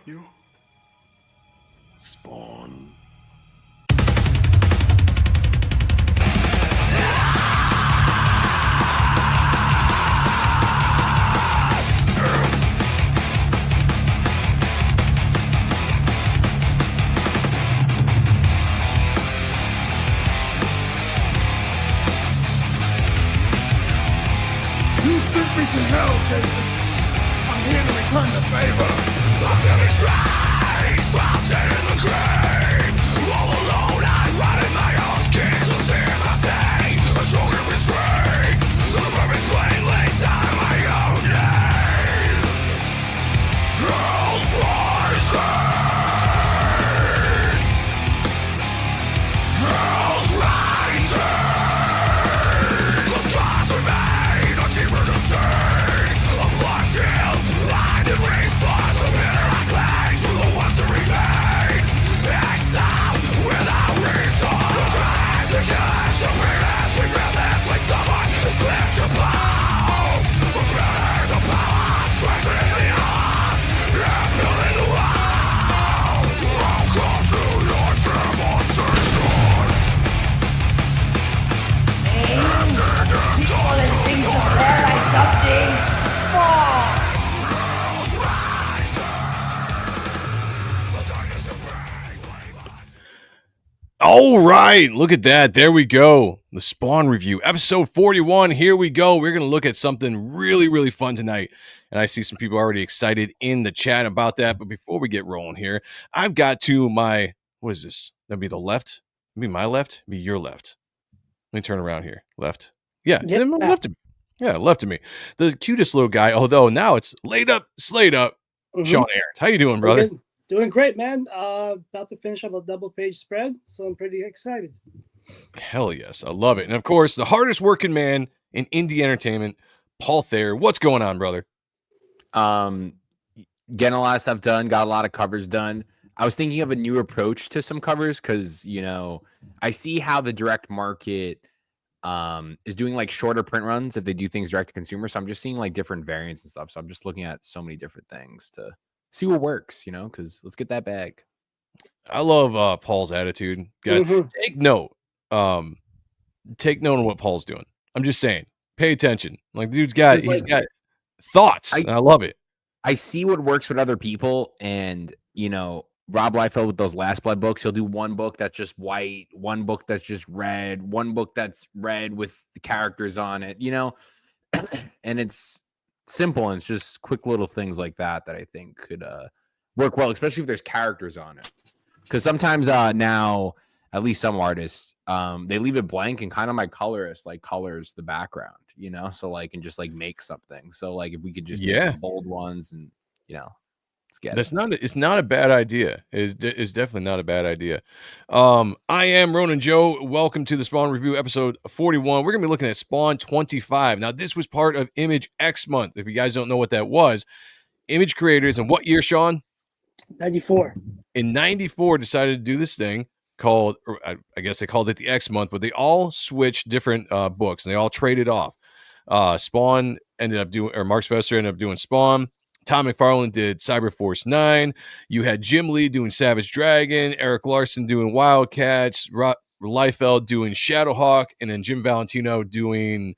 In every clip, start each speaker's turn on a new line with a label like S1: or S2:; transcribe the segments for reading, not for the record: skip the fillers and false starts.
S1: you? Spawn. You sent me to hell, Jason. I'm here to return the favor. I'm feeling strange, trapped in the grave. All alone, I rot in my own skin. So see if I say, a stronger restraint. The perfect flame lays down my own name. Hell's rising. Hell's rising. The stars remain, a deeper to see. A black field, blind and response. A bitter I cling to the ones that remain. Exile without reason. The time to catch the freedom. We feel this like someone is clear to blow. We're building the power, strengthening the arm. Yeah, building the wall. Welcome to your demonstration.
S2: People and things of there like something.
S3: All right, look at that. There we go. The Spawn review, episode 41. Here we go. We're going to look at something really, really fun tonight. And I see some people already excited in the chat about that. But before we get rolling here, I've got to my, what is this? That'd be the left? That'd be my left? Be your left. Let me turn around here. Left. Yeah,
S2: Yep.
S3: left of me. Yeah, left of me. The cutest little guy, although now it's laid up, slayed up. Sean Ahrendt. How you doing, brother?
S2: Doing great, man. About to finish up a double-page spread, so I'm pretty excited.
S3: Hell yes. I love it. And of course, the hardest working man in indie entertainment, Paul Thayer. What's going on, brother?
S4: Getting a lot of stuff done, got a lot of covers done. I was thinking of a new approach to some covers because, you know, I see how the direct market is doing like shorter print runs if they do things direct to consumer. So I'm just seeing like different variants and stuff. So I'm just looking at so many different things to see what works, you know, because let's get that bag.
S3: I love Paul's attitude. Guys, take note. Take note of what Paul's doing. I'm just saying, pay attention. Like, the dude's got, he's got thoughts. And I love it.
S4: I see what works with other people. And, you know, Rob Liefeld with those Last Blood books, he'll do one book that's just white, one book that's just red, one book that's red with the characters on it, you know, and it's simple. And it's just quick little things like that that I think could work well, especially if there's characters on it. Because sometimes now, at least some artists, they leave it blank and kind of my colorist like colors the background, you know, so like and just like make something. So like if we could just get some bold ones and, you know, let's get
S3: it's not a bad idea. It's definitely not a bad idea. I am Ronan Joe. Welcome to the Spawn review episode 41. We're gonna be looking at Spawn 25. Now, this was part of Image X month. If you guys don't know what that was, Image creators in what year, Sean?
S2: 94.
S3: In 94 decided to do this thing called, or I guess they called it the X month, but they all switched different books and they all traded off. Spawn ended up doing, or Mark Spector ended up doing Spawn. Tom McFarlane did Cyberforce 9. You had Jim Lee doing Savage Dragon, Eric Larson doing Wildcats, Liefeld doing Shadowhawk, and then Jim Valentino doing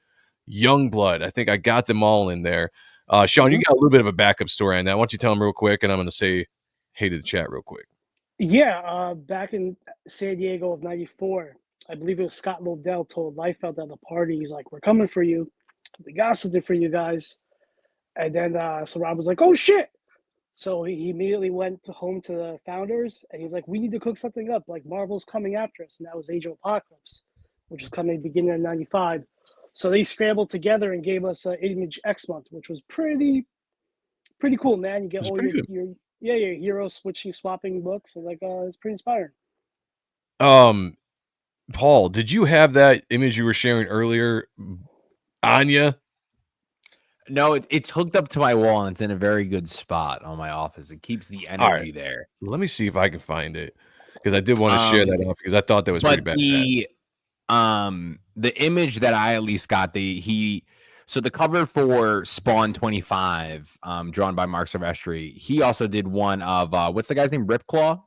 S3: Youngblood. I think I got them all in there. Sean, you got a little bit of a backup story on that. Why don't you tell them real quick, and I'm going to say hey to the chat real quick.
S2: Yeah, back in San Diego of 94, I believe it was Scott Lobdell told Liefeld at the party, he's like, we're coming for you. We got something for you guys. And then so Rob was like, oh, shit. So he immediately went home to the founders, and he's like, we need to cook something up. Like, Marvel's coming after us. And that was Age of Apocalypse, which was coming beginning of 95. So they scrambled together and gave us Image X month, which was pretty cool, man. You get all your hero swapping books, and like it's pretty inspiring.
S3: Paul, did you have that image you were sharing earlier, Anya?
S4: No, it's hooked up to my wall and it's in a very good spot on my office. It keeps the energy there.
S3: Let me see if I can find it, because I did want to share that off because I thought that was pretty bad.
S4: The image that I at least got, he So the cover for Spawn 25, drawn by Mark Silvestri, he also did one of what's the guy's name? Ripclaw.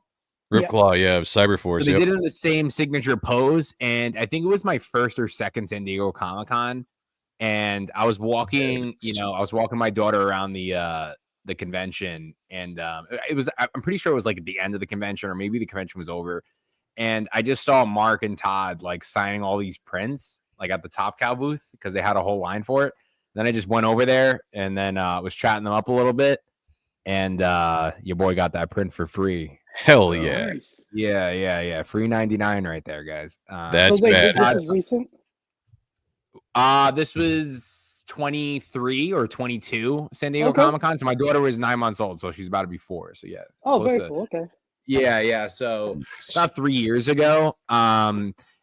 S3: Ripclaw, yeah,
S4: So
S3: Cyberforce.
S4: they did it in the same signature pose, and I think it was my first or second San Diego Comic-Con. And I was walking, I was walking my daughter around the convention, and it was, I'm pretty sure it was like at the end of the convention, or maybe the convention was over. And I just saw Mark and Todd like signing all these prints like at the Top Cow booth because they had a whole line for it. Then I just went over there and then was chatting them up a little bit, and your boy got that print for free.
S3: Hell
S4: So,
S3: yeah.
S2: Nice.
S4: Yeah. Free 99 right there, guys.
S3: That's
S2: so wait,
S3: bad.
S2: this is recent?
S4: This was 23 or 22 San Diego
S2: Okay.
S4: Comic-Con. So my daughter was 9 months old, so she's about to be 4. So yeah.
S2: Oh,
S4: close
S2: very
S4: to-
S2: cool. Okay.
S4: Yeah. So about 3 years ago.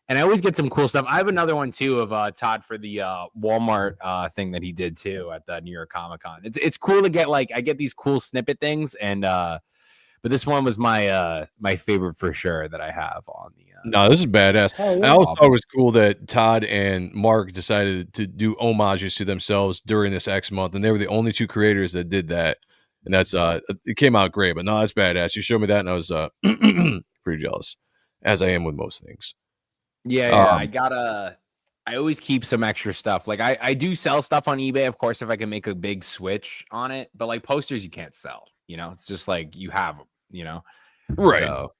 S4: And I always get some cool stuff. I have another one too of Todd for the Walmart thing that he did too at the New York Comic-Con. It's cool to get I get these cool snippet things, and but this one was my my favorite for sure that I have on the
S3: No, this is badass.
S2: Oh, yeah.
S3: I also thought it was cool that Todd and Mark decided to do homages to themselves during this X month, and they were the only two creators that did that. And that's it came out great. But no, that's badass. You showed me that, and I was pretty jealous, as I am with most things.
S4: Yeah, I always keep some extra stuff. Like I do sell stuff on eBay, of course, if I can make a big switch on it. But like posters, you can't sell. It's just like you have them.
S3: Right.
S4: So,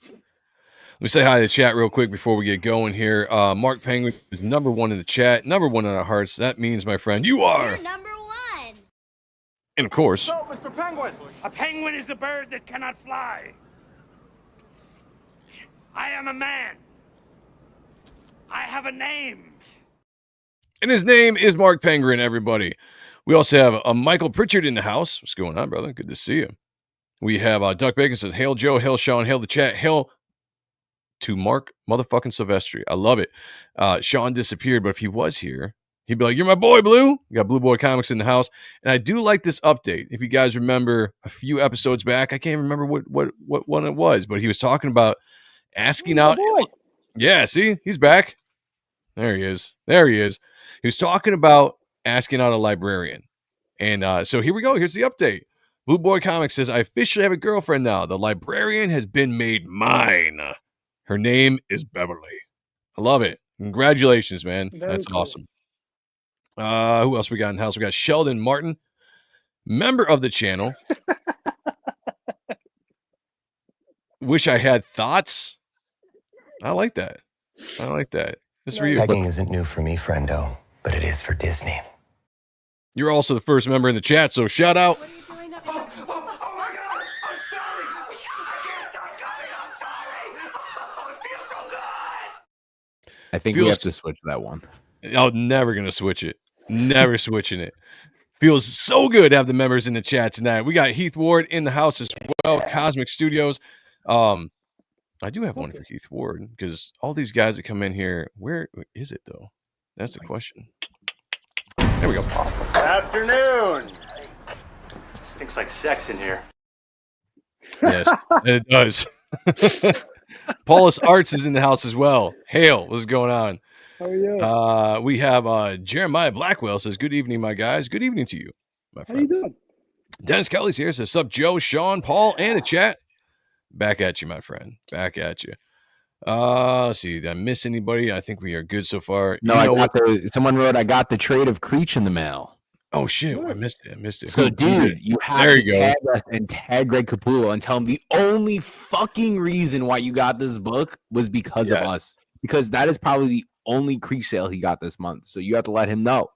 S3: let me say hi to the chat real quick before we get going here. Mark Penguin is number one in the chat, number one in our hearts. That means, my friend, you are
S5: You're number one.
S3: And of course,
S1: So, Mr. Penguin,
S6: A penguin is a bird that cannot fly. I am a man. I have a name.
S3: and his name is Mark Penguin, everybody. We also have a Michael Pritchard in the house. What's going on, brother? Good to see you. We have Duck Bacon says, hail Joe, hail Sean, hail the chat, hail to Mark motherfucking Silvestri. I love it. Sean disappeared, but if he was here, he'd be like, you're my boy, Blue. We got Blue Boy Comics in the house. And I do like this update. If you guys remember a few episodes back, I can't remember what one it was, but he was talking about asking out.
S2: boy.
S3: Yeah, see, he's back. There he is. He was talking about asking out a librarian. And so here we go. Here's the update. Blue Boy Comics says, I officially have a girlfriend now. The librarian has been made mine. Her name is Beverly. I love it. Congratulations, man.
S2: Very
S3: That's
S2: cool.
S3: awesome. Who else we got in the house? We got Sheldon Martin, member of the channel. Wish I had thoughts. I like that. This for you.
S7: Pegging isn't new for me, friendo, but it is for Disney.
S3: You're also the first member in the chat, so shout out.
S1: oh my God, I'm sorry. I can't stop coming. I'm sorry. Oh, it feels so good.
S4: I think we
S3: Feels-
S4: have to switch that one.
S3: I'm never gonna switch it. Never switching it. Feels so good to have the members in the chat tonight. We got Heath Ward in the house as well. Cosmic Studios. I do have one for Heath Ward because all these guys that come in here, where is it though? That's the question. There we go.
S6: Afternoon. Stinks like sex in here.
S3: Yes, it does. Paulus Arts is in the house as well. Hail, what's going on?
S2: How are you?
S3: We have Jeremiah Blackwell says, good evening, my guys. Good evening to you, my
S2: How you
S3: friend.
S2: doing?
S3: Dennis Kelly's here. Says, sup, Joe, Sean, Paul, and the chat. Back at you, my friend. Back at you. Let's see. Did I miss anybody? I think we are good so far.
S4: No,
S3: You know
S4: someone wrote, I got the trade of Creech in the mail.
S3: Oh, shit. I missed it.
S4: So,
S3: Who did it?
S4: dude, you have
S3: There
S4: to
S3: you go.
S4: tag us and tag Greg Capullo and tell him the only fucking reason why you got this book was because of
S3: Yes.
S4: us. Because that is probably the only Creech sale he got this month. So you have to let him know.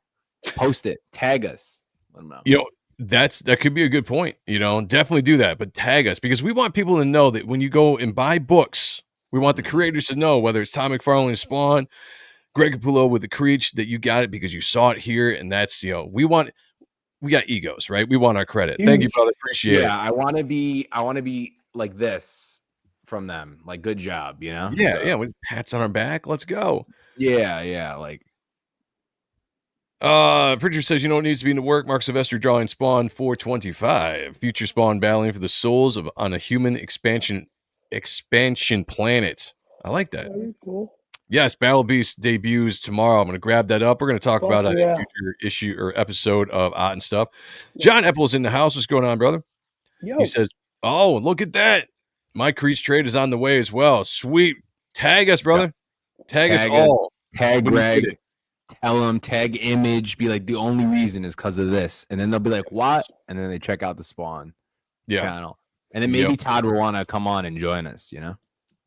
S4: Post it. Tag us. Let him know.
S3: You know, that could be a good point. Definitely do that, but tag us because we want people to know that when you go and buy books, we want the creators to know, whether it's Tom McFarlane, Spawn, Greg Capullo with the Creech, that you got it because you saw it here. And that's, we got egos, right? We want our credit. Thank you,
S2: Huge.
S3: brother. Appreciate
S4: Yeah, I want to be like this from them. Like, good job,
S3: it.
S4: So,
S3: Yeah. With pats on our back. Let's go.
S4: Yeah. Like,
S3: Pritchard says, you know what needs to be in the work? Mark Silvestri drawing Spawn 425. Future Spawn battling for the souls on a human expansion planet. I like that.
S2: Very cool.
S3: Yes, Battle Beast debuts tomorrow. I'm going to grab that up. We're going to talk about it in a
S2: Yeah.
S3: future issue or episode of Ott and Stuff. John Epple's in the house. What's going on, brother?
S2: Yo.
S3: He says, "Oh, look at that! My Creech trade is on the way as well. Sweet, tag us, brother. Tag us all.
S4: Tag
S3: when you get
S4: Greg.
S3: it.
S4: Tell them, tag Image. Be like, the only reason is because of this, and then they'll be like, what? And then they check out the Spawn channel, and then maybe Todd will want to come on and join us. You know."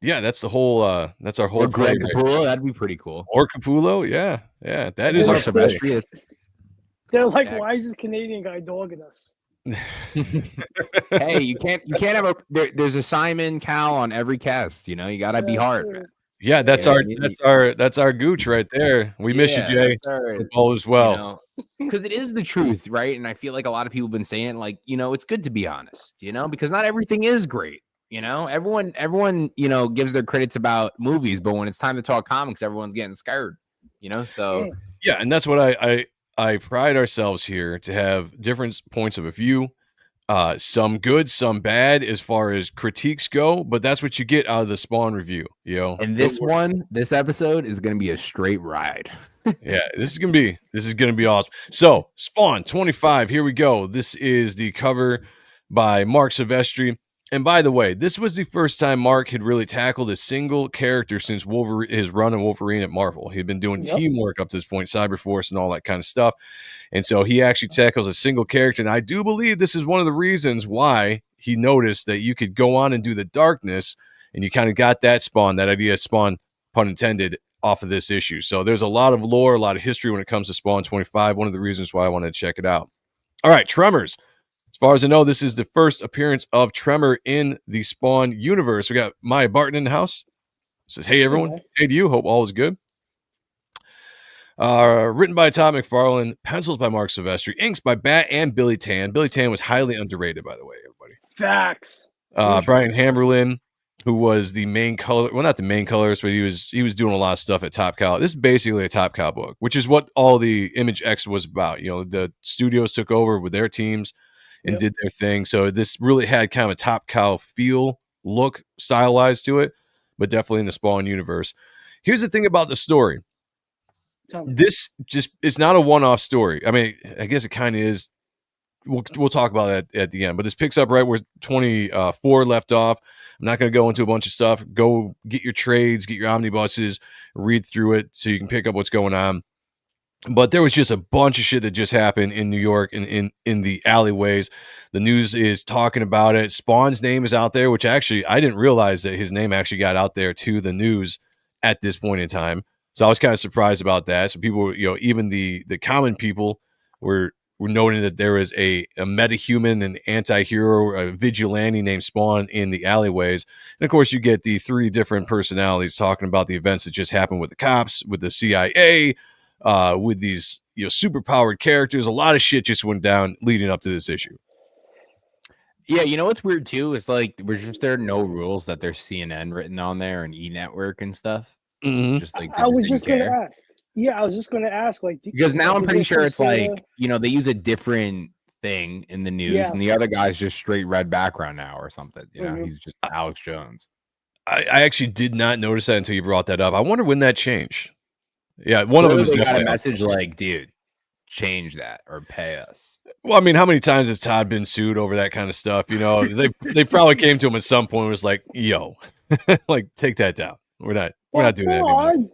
S3: Yeah, that's the whole. That's our whole.
S4: Or Greg
S3: play,
S4: Capullo, that'd be pretty cool.
S3: Or Capullo, yeah. That is
S2: Or
S3: our play.
S4: Silvestri.
S2: They're like, why is this Canadian guy dogging us?
S4: Hey, you can't have a. There's a Simon Cowell on every cast. You know, you gotta be hard, man.
S3: Yeah, that's our gooch right there. We miss you, Jay. All as well.
S4: Because it is the truth, right? And I feel like a lot of people have been saying, like, you know, it's good to be honest, you know, because not everything is great. You know, everyone, you know, gives their credits about movies, but when it's time to talk comics, everyone's getting scared. You know, so
S3: yeah, and that's what I pride ourselves here to have different points of view. Some good, some bad as far as critiques go, but that's what you get out of the Spawn review, you know.
S4: And this episode is going to be a straight ride.
S3: Yeah, this is gonna be awesome. So Spawn 25, here we go. This is the cover by Marc Silvestri. And by the way, this was the first time Marc had really tackled a single character since his run in Wolverine at Marvel. He'd been doing teamwork up to this point, Cyberforce and all that kind of stuff. And so he actually tackles a single character. And I do believe this is one of the reasons why he noticed that you could go on and do the darkness. And you kind of got that Spawn, that idea of Spawn, pun intended, off of this issue. So there's a lot of lore, a lot of history when it comes to Spawn 25. One of the reasons why I wanted to check it out. All right, Tremors. As far as I know, this is the first appearance of Tremor in the Spawn universe. We got Maya Barton in the house. Says, hey, everyone. Hey to you. Hope all is good. Written by Todd McFarlane. Pencils by Marc Silvestri. Inks by Bat and Billy Tan. Billy Tan was highly underrated, by the way, everybody.
S2: Facts.
S3: Brian Hammerlin, who was the main color. Well, not the main colorist, but he was doing a lot of stuff at Top Cow. This is basically a Top Cow book, which is what all the Image X was about. You know, the studios took over with their teams and did their thing. So this really had kind of a Top Cow feel, look, stylized to it, but definitely in the Spawn universe. Here's the thing about the story. This it's not a one-off story. I mean, I guess it kind of is. We'll talk about that at the end, but this picks up right where 24 left off. I'm not going to go into a bunch of stuff. Go get your trades, get your omnibuses, read through it so you can pick up what's going on. But there was just a bunch of shit that just happened in New York and in the alleyways. The news is talking about it. Spawn's name is out there, which actually I didn't realize that his name actually got out there to the news at this point in time. So I was kind of surprised about that. So people, you know, even the common people were noting that there is a metahuman, an anti-hero, a vigilante named Spawn in the alleyways. And of course, you get the three different personalities talking about the events that just happened with the cops, with the CIA, with these, you know, super powered characters. A lot of shit just went down leading up to this issue.
S4: Yeah, you know what's weird too? It's like there are no rules that there's CNN written on there and E Network and stuff.
S3: Mm-hmm.
S4: Just like
S2: I was just going to ask. Yeah, I was just going to ask. Like,
S4: because now I'm pretty sure it's like, you know, they use a different thing in the news, and the other guy's just straight red background now or something. You know, he's just Alex Jones.
S3: I actually did not notice that until you brought that up. I wonder when that changed. Yeah, one of them is
S4: got a message like, dude, change that or pay us.
S3: Well, I mean, how many times has Todd been sued over that kind of stuff? You know, they probably came to him at some point and was like, yo, like, take that down. We're not doing that anymore.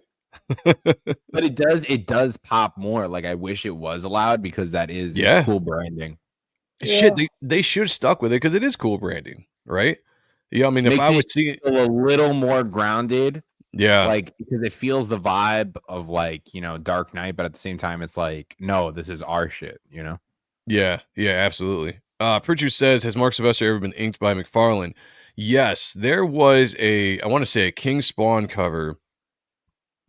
S4: But it does pop more. Like, I wish it was allowed because that is cool branding.
S3: Shit, they should have stuck with it because it is cool branding, right? Yeah, I mean, if I was seeing
S4: a little more grounded,
S3: yeah,
S4: like, because it feels the vibe of, like, you know, Dark Knight, but at the same time, it's like, no, this is our shit, you know?
S3: Yeah, absolutely. Pritchard says, has Marc Silvestri ever been inked by McFarlane? Yes, there was I want to say a King Spawn cover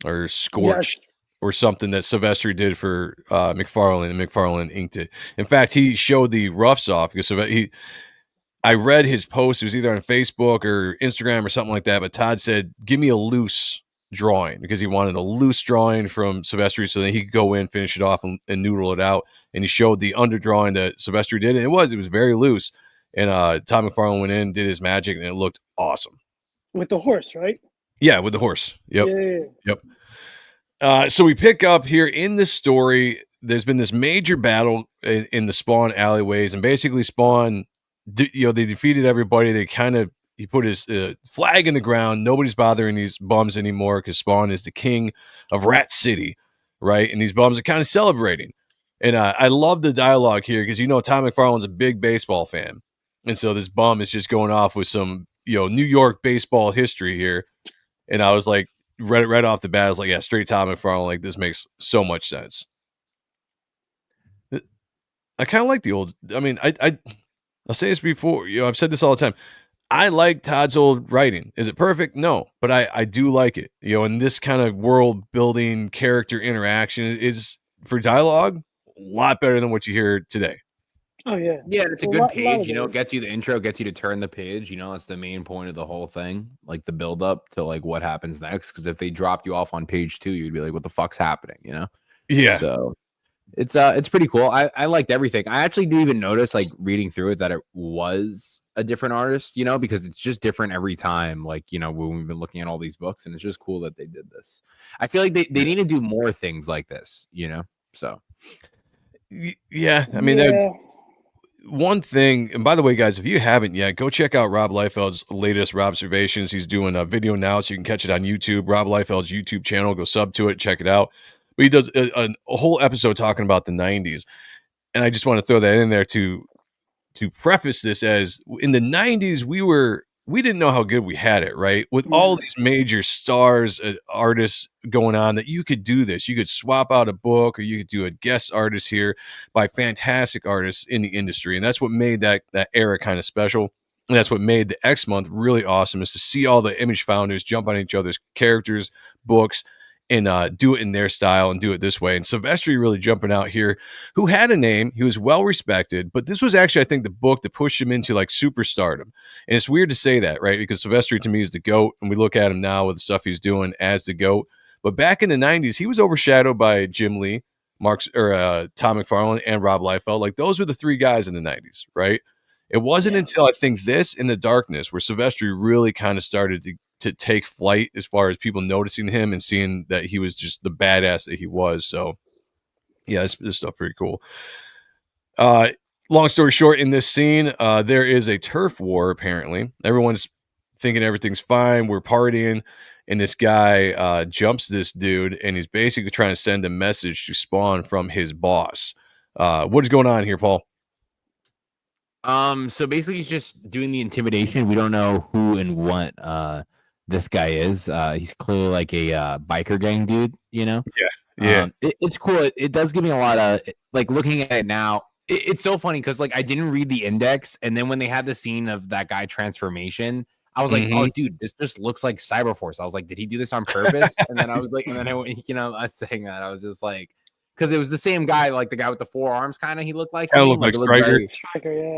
S3: or Scorched or something that Silvestri did for McFarlane, and McFarlane inked it. In fact, he showed the roughs off because I read his post. It was either on Facebook or Instagram or something like that. But Todd said, give me a loose drawing because he wanted a loose drawing from Silvestri so that he could go in, finish it off and noodle it out. And he showed the underdrawing that Silvestri did. And it was very loose. And Todd McFarlane went in, did his magic, and it looked awesome.
S2: With the horse, right?
S3: Yeah, with the horse. Yep.
S2: Yeah.
S3: Yep. So we pick up here in this story. There's been this major battle in the Spawn alleyways, and basically Spawn, they defeated everybody. He put his flag in the ground. Nobody's bothering these bums anymore because Spawn is the king of Rat City, right? And these bums are kind of celebrating. And I love the dialogue here because Todd McFarlane's a big baseball fan, and so this bum is just going off with some New York baseball history here. And I was like, right off the bat, I was like, yeah, straight Todd McFarlane. Like, this makes so much sense. I kind of like the old. I mean, I'll say this before. I've said this all the time. I like Todd's old writing. Is it perfect? No, but I do like it. And this kind of world building, character interaction is for dialogue a lot better than what you hear today.
S2: Oh yeah.
S4: Yeah, it's a
S2: A
S4: good
S2: lot
S4: page.
S2: of it.
S4: Gets you the intro, gets you to turn the page. That's the main point of the whole thing, like the build up to like what happens next. Because if they dropped you off on page 2, you'd be like, "What the fuck's happening?"
S3: Yeah.
S4: So it's pretty cool. I liked everything. I actually didn't even notice, like reading through it, that it was a different artist. Because it's just different every time. Like when we've been looking at all these books, and it's just cool that they did this. I feel like they need to do more things like this. So
S3: yeah. I mean, one thing, and by the way, guys, if you haven't yet, go check out Rob Liefeld's latest Robservations. He's doing a video now, so you can catch it on YouTube. Rob Liefeld's YouTube channel. Go sub to it, check it out. But he does a whole episode talking about the 90s. And I just want to throw that in there to preface this as in the 90s, we didn't know how good we had it, right? With all these major stars, artists going on, that you could do this. You could swap out a book, or you could do a guest artist here by fantastic artists in the industry. And that's what made that era kind of special. And that's what made the X month really awesome, is to see all the Image founders jump on each other's characters, books, and do it in their style and do it this way. And Silvestri really jumping out here, who had a name. He was well respected, but this was actually, I think, the book that pushed him into like superstardom. And it's weird to say that, right? Because Silvestri to me is the GOAT, and we look at him now with the stuff he's doing as the GOAT. But back in the 90s, he was overshadowed by Jim Lee, Todd McFarlane, and Rob Liefeld. Like, those were the three guys in the 90s, right? It wasn't until I think this In the Darkness where Silvestri really kind of started to take flight as far as people noticing him and seeing that he was just the badass that he was. So yeah, this stuff pretty cool. Long story short, in this scene, there is a turf war. Apparently everyone's thinking everything's fine. We're partying. And this guy jumps this dude, and he's basically trying to send a message to Spawn from his boss. What is going on here, Paul?
S4: So basically he's just doing the intimidation. We don't know who and what this guy is. He's clearly like a biker gang dude,
S3: Yeah.
S4: It's cool. It does give me a lot of, like, looking at it now. It's so funny because, like, I didn't read the index, and then when they had the scene of that guy transformation, I was like, oh, dude, this just looks like Cyberforce. I was like, did he do this on purpose? And then I was like, I was saying that, I was just like, because it was the same guy, like the guy with the 4 arms, kind of, he looked like.
S3: Kind of looked like Striker.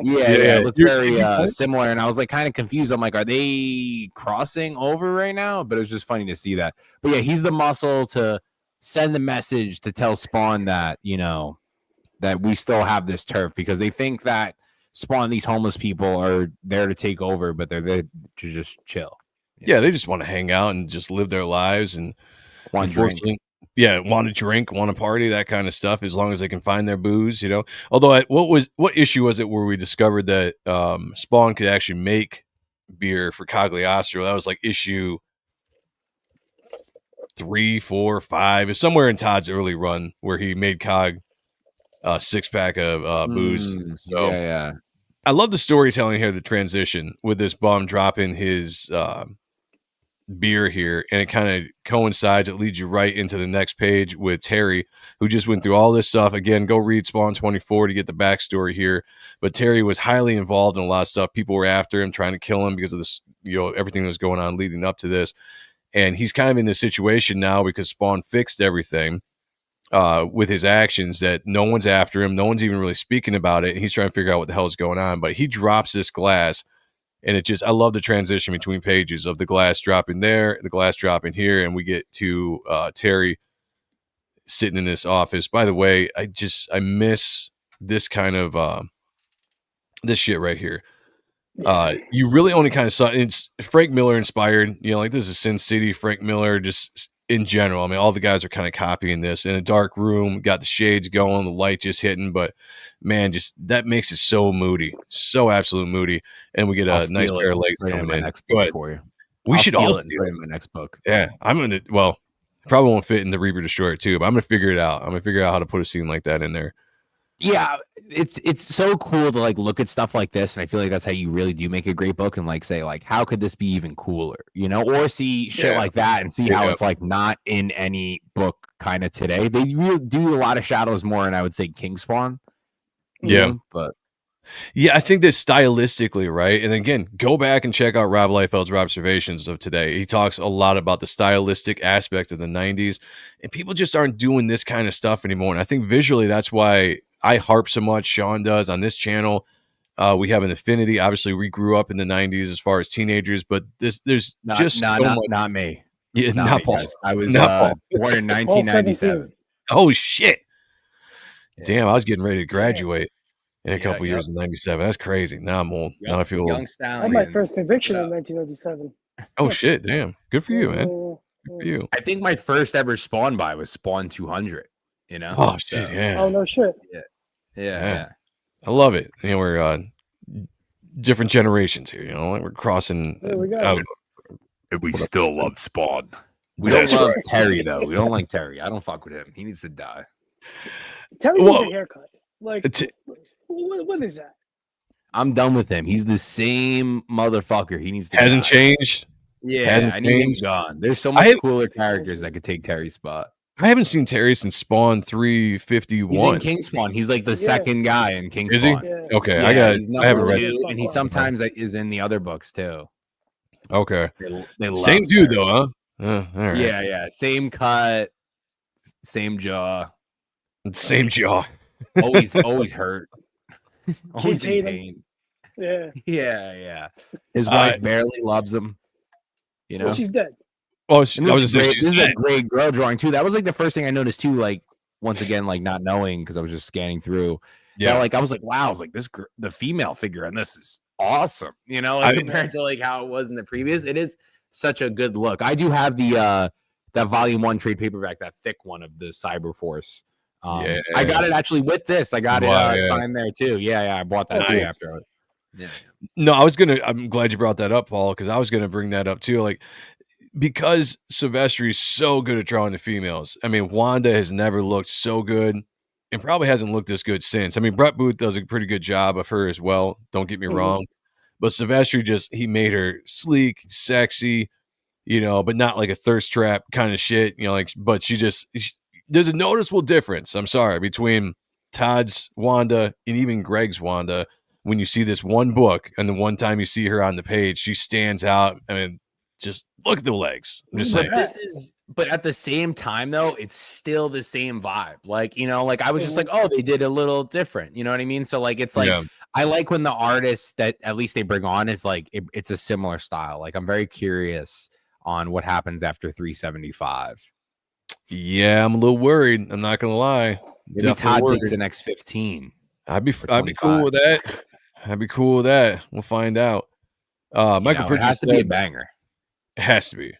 S4: Yeah, it looked very similar. And I was like kind of confused. I'm like, are they crossing over right now? But it was just funny to see that. But yeah, he's the muscle to send the message to tell Spawn that, that we still have this turf, because they think that Spawn, these homeless people, are there to take over, but they're there to just chill.
S3: Yeah, they just want to hang out and just live their lives and
S4: want to drink.
S3: Yeah, want to drink, want to party, that kind of stuff, as long as they can find their booze, Although, what issue was it where we discovered that Spawn could actually make beer for Cagliostro? That was like issue 3, 4, 5. It's somewhere in Todd's early run where he made Cog a 6-pack of booze. So
S4: yeah.
S3: I love the storytelling here, the transition with this bum dropping his beer here, and it kind of coincides. It leads you right into the next page with Terry, who just went through all this stuff. Again, go read Spawn 24 to get the backstory here. But Terry was highly involved in a lot of stuff. People were after him, trying to kill him because of this, everything that was going on leading up to this. And he's kind of in this situation now because Spawn fixed everything with his actions, that no one's after him. No one's even really speaking about it. And he's trying to figure out what the hell is going on. But he drops this glass. And I love the transition between pages of the glass dropping there, the glass dropping here, and we get to Terry sitting in this office. By the way, I miss this kind of this shit right here. You really only kind of saw it's Frank Miller inspired, like this is Sin City, Frank Miller, just in general. I mean, all the guys are kind of copying this in a dark room, got the shades going, the light just hitting, but man, just that makes it so moody, so absolute moody. And we get a nice pair of legs coming in.
S4: Next
S3: Go
S4: book
S3: ahead.
S4: for you.
S3: We should all
S4: steal it in my next book.
S3: Yeah, I'm gonna. Well, probably won't fit in the Reaper Destroyer too, but I'm gonna figure it out. I'm gonna figure out how to put a scene like that in there.
S4: Yeah, it's so cool to like look at stuff like this, and I feel like that's how you really do make a great book, and like say like how could this be even cooler, or see shit like that and see how it's like not in any book kind of today. They really do a lot of shadows more, and I would say Kingspawn.
S3: Yeah,
S4: but.
S3: Yeah, I think that stylistically, right? And again, go back and check out Rob Liefeld's observations of today. He talks a lot about the stylistic aspect of the 90s, and people just aren't doing this kind of stuff anymore. And I think visually, that's why I harp so much. Sean does on this channel. We have an affinity. Obviously, we grew up in the 90s as far as teenagers, but there's
S4: not me.
S3: Yeah, not Paul.
S4: Guys. I was
S3: Paul.
S4: Born in 1997.
S3: Oh, shit. Yeah. Damn, I was getting ready to graduate. In a couple years in 97. That's crazy. Now I'm old. Now I feel old.
S2: I had my first conviction in 1997.
S3: Oh, shit. Damn. Good for you, man. Good for you.
S4: I think my first ever Spawn buy was Spawn 200.
S3: Oh, shit. Yeah.
S2: Oh, no shit.
S4: Yeah.
S3: I love it. We're different generations here. Like we're crossing.
S2: There we go.
S4: We still love Spawn. We don't love Terry, though. We don't like Terry. I don't fuck with him. He needs to die.
S2: Terry needs a haircut. Like, what is that?
S4: I'm done with him. He's the same motherfucker. He needs to
S3: hasn't changed.
S4: Yeah, I need him gone. There's so much cooler characters that could take Terry's spot.
S3: I haven't seen Terry since Spawn 351.
S4: He's in King Spawn. He's like the second guy in King
S3: Is
S4: Spawn.
S3: He? Okay, I haven't read it.
S4: And he sometimes is in the other books too.
S3: Okay.
S4: They
S3: same dude though, huh? All right.
S4: Yeah. Same cut, same jaw.
S3: Same jaw.
S4: always hurt. Always in pain.
S2: Yeah.
S4: His wife barely loves him.
S2: Well, she's dead.
S3: Oh, this is
S4: a great girl drawing too. That was like the first thing I noticed too. Like once again, like not knowing because I was just scanning through. Yeah, like I was like, wow. I was like, the female figure in this is awesome. Compared to like how it was in the previous, it is such a good look. I do have the that volume 1 trade paperback, that thick one of the Cyber Force. I got it actually with this. I got it signed there too. Yeah, I bought that too after. Yeah.
S3: No, I'm glad you brought that up, Paul, because I was gonna bring that up too. Like, because Silvestri is so good at drawing the females. I mean, Wanda has never looked so good and probably hasn't looked this good since. I mean, Brett Booth does a pretty good job of her as well. Don't get me wrong. But Silvestri he made her sleek, sexy, but not like a thirst trap kind of shit, but there's a noticeable difference, I'm sorry, between Todd's Wanda and even Greg's Wanda. When you see this one book and the one time you see her on the page, she stands out. I mean, just look at the legs. I'm just saying.
S4: But at the same time, though, it's still the same vibe. Like, like I was just like, oh, they did a little different. You know what I mean? So like, it's like, I like when the artists that at least they bring on is like, it's a similar style. Like, I'm very curious on what happens after 375.
S3: Yeah, I'm a little worried. I'm not gonna lie.
S4: Maybe Todd takes the next 15.
S3: I'd be cool with that. I'd be cool with that. We'll find out. Michael Pritchard
S4: has to be a banger.
S3: It has to be.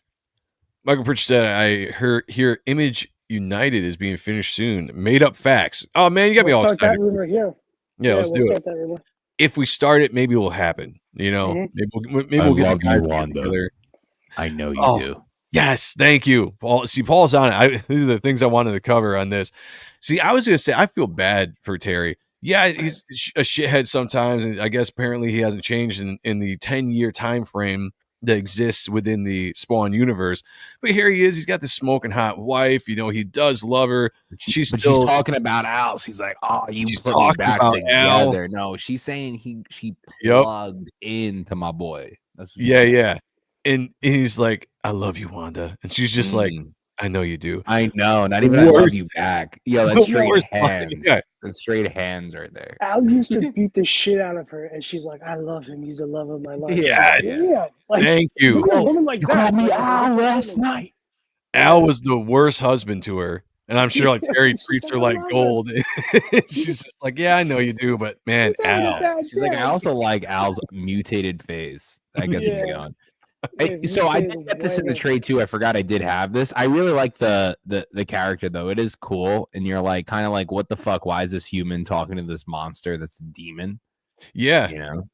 S3: Michael Pritchard said, I hear Image United is being finished soon. Made up facts. Oh man, you got me all excited. Yeah, let's do it. If we start it, maybe it will happen. Maybe we'll get the guys together.
S4: I know you do.
S3: Yes, thank you, Paul. See, Paul's on it. These are the things I wanted to cover on this. See, I was going to say, I feel bad for Terry. Yeah, he's a shithead sometimes, and I guess apparently he hasn't changed in the 10-year time frame that exists within the Spawn universe. But here he is. He's got this smoking hot wife. He does love her. She's
S4: talking about Al. She's like, oh, you put me back together. Al. No, she's saying she plugged into my boy. That's what
S3: yeah. And he's like, I love you, Wanda. And she's just like, I know you do.
S4: I know. Not even I love you back. Yo, that's straight hands. That's straight hands right there.
S2: Al used to beat the shit out of her, and she's like, I love him. He's the love of my life.
S3: Yeah. Like, thank you.
S2: You called me
S4: Al last night.
S3: Al was the worst husband to her. And I'm sure like Terry
S2: She's
S3: treats
S2: like,
S3: her
S2: "I
S3: like
S2: love
S3: gold. She's just like, yeah, I know you do, but man,
S2: He's having a
S3: Al.
S2: bad
S4: She's like, I
S2: day."
S4: also like Al's mutated phase. That gets me
S2: Yeah.
S4: going.
S2: His
S4: So I
S2: mutated
S4: did get this in the
S2: wagon.
S4: trade too. I forgot I did have this. I really like the character though. It is cool, and you're like kind of like, what the fuck? Why is this human talking to this monster that's a demon?
S3: Yeah.
S4: You know?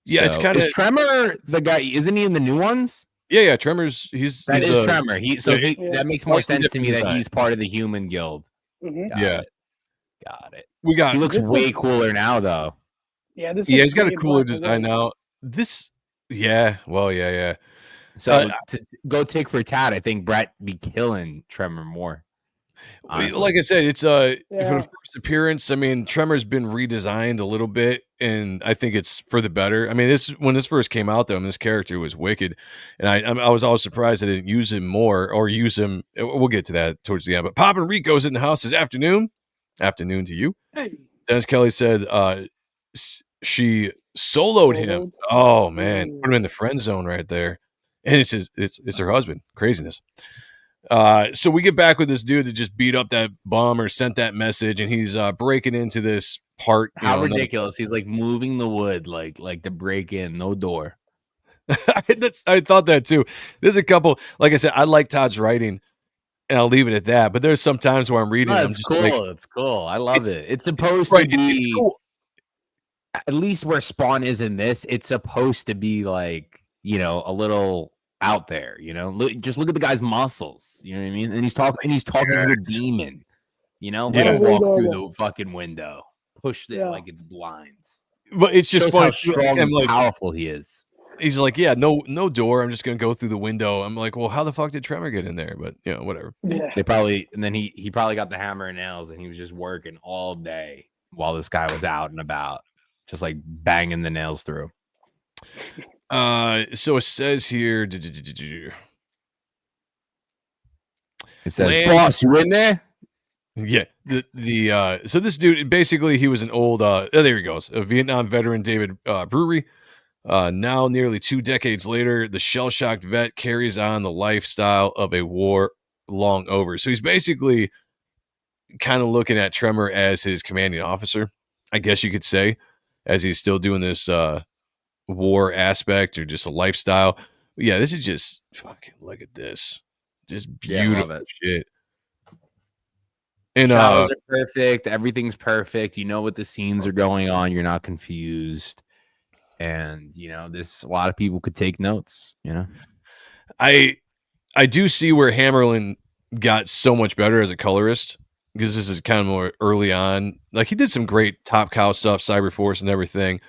S3: Yeah, it's
S4: So,
S3: kind of
S4: is Tremor the guy? Isn't he in the new ones?
S3: yeah. Tremors. He's
S4: Tremor.
S2: Yeah.
S4: That makes more
S3: slightly
S4: sense to me
S3: different
S4: that
S3: design.
S4: he's part of the human guild.
S2: Mhm.
S3: Yeah.
S4: Got it.
S3: We got
S4: He looks
S2: This
S4: way
S2: looks-
S4: cooler now though.
S2: Yeah, this
S3: yeah.
S2: looks
S3: He's got a
S2: great in
S3: cooler
S2: black and
S3: design
S2: white.
S3: now. This yeah. Well, yeah.
S4: So to go tick for tat, I think Brett be killing Tremor more. Honestly.
S3: Like I said, it's for
S2: Yeah.
S3: the first appearance. I mean, Tremor's been redesigned a little bit, and I think it's for the better. I mean, when this first came out, though, this character was wicked, and I was always surprised I didn't use him more or use him. We'll get to that towards the end. But Pop and Rico's in the house this afternoon. Afternoon to you.
S2: Hey.
S3: Dennis Kelly said she soloed him.
S2: Soloed?
S3: Oh man,
S2: Ooh.
S3: put him in the friend zone right there, and it's her husband. Craziness. So we get back with this dude that just beat up that bum or sent that message, and he's breaking into this part.
S4: How ridiculous! He's like moving the wood, like to break in, no door.
S3: I thought that too. There's a couple, like I said, I like Todd's writing, and I'll leave it at that. But there's some times where I'm reading, I'm
S4: It's
S3: just
S4: cool.
S3: like,
S4: It's cool. I love it. It's supposed
S3: right,
S4: to
S3: it's
S4: be
S3: cool.
S4: at least where Spawn is in this. It's supposed to be like a little out there. Just look at the guy's muscles. You know what I mean? And he's talking to a demon. Let him walk through the fucking window, pushed it like it's blinds.
S3: But it's just
S4: Shows
S3: funny.
S4: how strong and
S3: like,
S4: powerful he is.
S3: He's like, yeah, no door. I'm just gonna go through the window. I'm like, well, how the fuck did Tremor get in there? But whatever.
S2: Yeah.
S4: They probably, and then he probably got the hammer and nails, and he was just working all day while this guy was out and about, just like banging the nails through.
S3: So it says here,
S4: it says, "Boss, you in there?"
S3: Yeah, so this dude basically he was an old there he goes, a Vietnam veteran, David Brewery. Now nearly 2 decades later, the shell-shocked vet carries on the lifestyle of a war long over. So he's basically kind of looking at Tremor as his commanding officer, I guess you could say, as he's still doing this war aspect or just a lifestyle. But yeah, this is just fucking look at this, just beautiful shit. And
S4: shadows are perfect. Everything's perfect. You know what the scenes are going on. You're not confused. And this a lot of people could take notes.
S3: I do see where Hammerlin got so much better as a colorist, because this is kind of more early on. Like he did some great Top Cow stuff, Cyberforce and everything.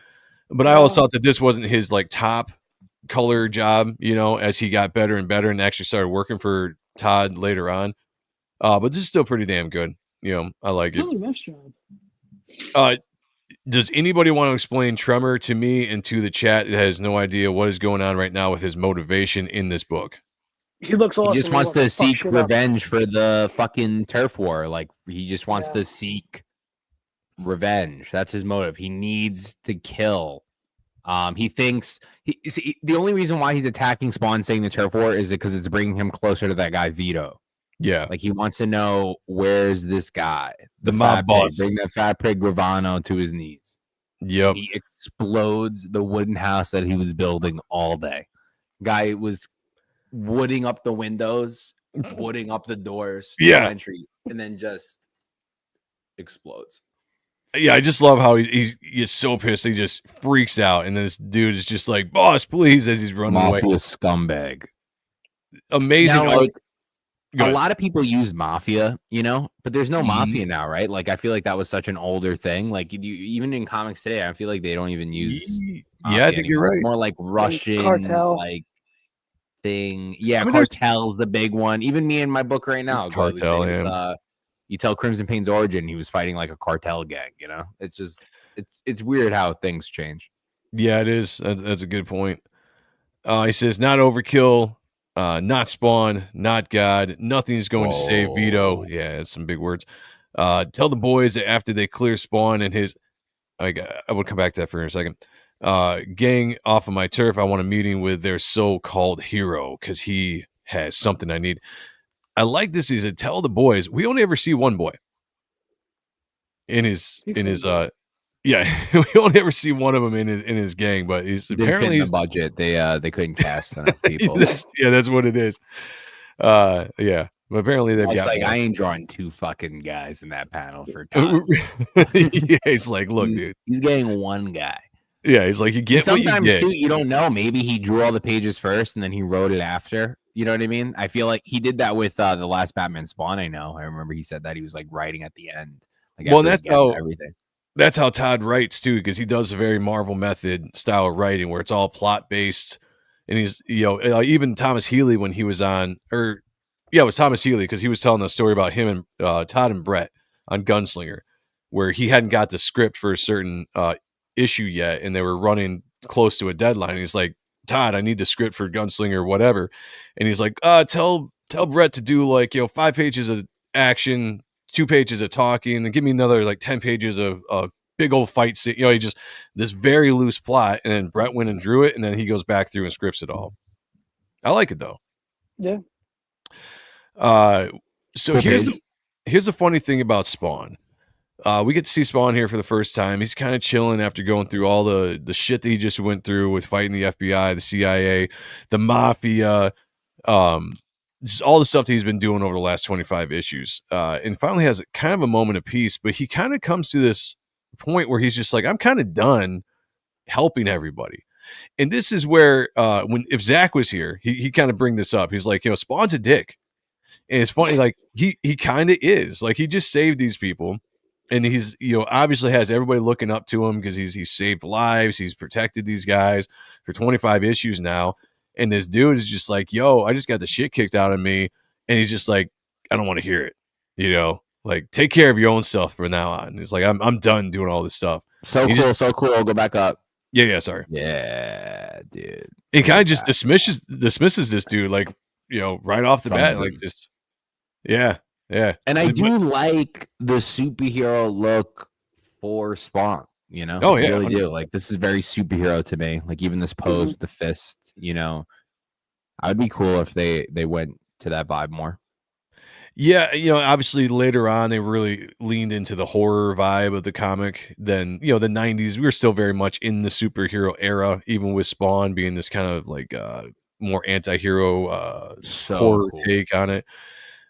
S3: But I always thought that this wasn't his like top color job, as he got better and better and actually started working for Todd later on. But this is still pretty damn good. I like
S2: Still
S3: it.
S2: a nice job.
S3: Does anybody want to explain Tremor to me and to the chat that has no idea what is going on right now with his motivation in this book?
S2: He looks awesome.
S4: He just wants to seek revenge for the fucking turf war. Like he just wants to seek revenge. That's his motive. He needs to kill. He thinks the only reason why he's attacking Spawn, saying the turf war, is because it's bringing him closer to that guy Vito.
S3: Yeah,
S4: like he wants to know, where's this guy,
S3: the mob boss,
S4: bring that fat pig Gravano to his knees.
S3: Yep.
S4: He explodes the wooden house that he was building all day. Guy was wooding up the windows, wooding up the doors, entry, and then just explodes.
S3: Yeah, I just love how he's so pissed. He just freaks out, and this dude is just like, "Boss, please!" as he's running away.
S4: Mafia scumbag.
S3: Amazing.
S4: Now, like, a lot of people use Mafia, but there's no Mafia now, right? Like, I feel like that was such an older thing. Like, even in comics today, I feel like they don't even use.
S3: I think you're right.
S4: It's more like Russian,
S2: cartel.
S4: like thing. Yeah, Cartel's the big one. Even me in my book right now,
S3: Cartel.
S4: You tell Crimson Pain's origin, he was fighting like a cartel gang. It's just it's weird how things change.
S3: Yeah, it is. That's a good point. He says, not overkill, not Spawn, not God. Nothing is going to save Vito. Yeah, that's some big words. Tell the boys that after they clear Spawn and his, I will come back to that for a second. Gang off of my turf. I want a meeting with their so-called hero because he has something I need. I like this. He said, tell the boys, we only ever see one boy in his yeah, we only ever see one of them in his gang, but he's
S4: Didn't fit
S3: apparently
S4: in the budget. They couldn't cast enough people.
S3: that's what it is. Yeah, but apparently they've
S4: It's
S3: got
S4: like
S3: more.
S4: I ain't drawing 2 fucking guys in that panel for Todd.
S3: Yeah, he's like, look, dude.
S4: He's getting one guy.
S3: Yeah, he's like, you
S4: And
S3: get what you
S4: sometimes
S3: get.
S4: too, you don't know. Maybe he drew all the pages first and then he wrote it after. You know what I mean? I feel like he did that with the last Batman Spawn. I know. I remember he said that he was like writing at the end. Like,
S3: Well,
S4: after he
S3: that's
S4: gets
S3: how
S4: everything.
S3: that's how Todd writes too, because he does a very Marvel method style of writing where it's all plot based, and he's even Thomas Healy when he was on, or yeah, it was Thomas Healy because he was telling a story about him and Todd and Brett on Gunslinger, where he hadn't got the script for a certain issue yet, and they were running close to a deadline. He's like, Todd, I need the script for Gunslinger or whatever, and he's like, tell Brett to do like 5 pages of action, 2 pages of talking, and then give me another like 10 pages of big old fight scene. He just this very loose plot, and then Brett went and drew it, and then he goes back through and scripts it all. I like it though.
S2: Yeah.
S3: So
S4: Cool
S3: here's the funny thing about Spawn. We get to see Spawn here for the first time. He's kind of chilling after going through all the shit that he just went through with fighting the FBI, the CIA, the mafia, just all the stuff that he's been doing over the last 25 issues. And finally has kind of a moment of peace, but he kind of comes to this point where he's just like, I'm kind of done helping everybody. And this is where if Zach was here, he kind of bring this up. He's like, Spawn's a dick. And it's funny, like he kind of is. Like he just saved these people. And he's, obviously has everybody looking up to him because he's saved lives. He's protected these guys for 25 issues now. And this dude is just like, yo, I just got the shit kicked out of me. And he's just like, I don't want to hear it. Like take care of your own stuff from now on. And he's like, I'm done doing all this stuff.
S4: So cool. I'll go back up.
S3: Yeah, sorry.
S4: Yeah, dude.
S3: He kind of just dismisses this dude, like, right off the bat. Like just, yeah.
S4: And I do like the superhero look for Spawn,
S3: Oh, yeah.
S4: I really do. Like, this is very superhero to me. Like, even this pose with the fist, I would be cool if they went to that vibe more.
S3: Yeah, obviously later on they really leaned into the horror vibe of the comic. Then, the 90s, we were still very much in the superhero era, even with Spawn being this kind of like more anti-hero horror take on it.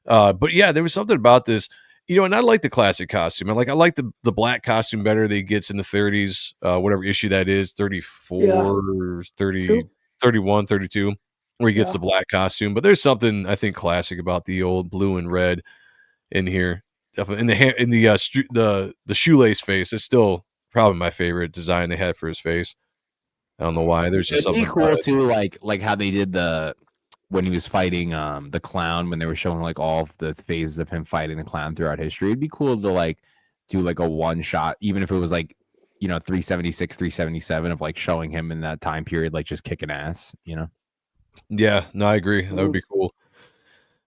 S3: But yeah, there was something about this, and I like the classic costume. I like the black costume better that he gets in the 30s, whatever issue that is, 34, 30, 31, 32, where he gets the black costume. But there's something I think classic about the old blue and red in here. Definitely in the shoelace face is still probably my favorite design they had for his face. I don't know why. There's just something
S4: cool too, like how they did when he was fighting the clown, when they were showing like all of the phases of him fighting the clown throughout history. It'd be cool to like do like a one shot, even if it was like 376, 377 of like showing him in that time period, like just kicking ass.
S3: Yeah, no, I agree. That would be cool.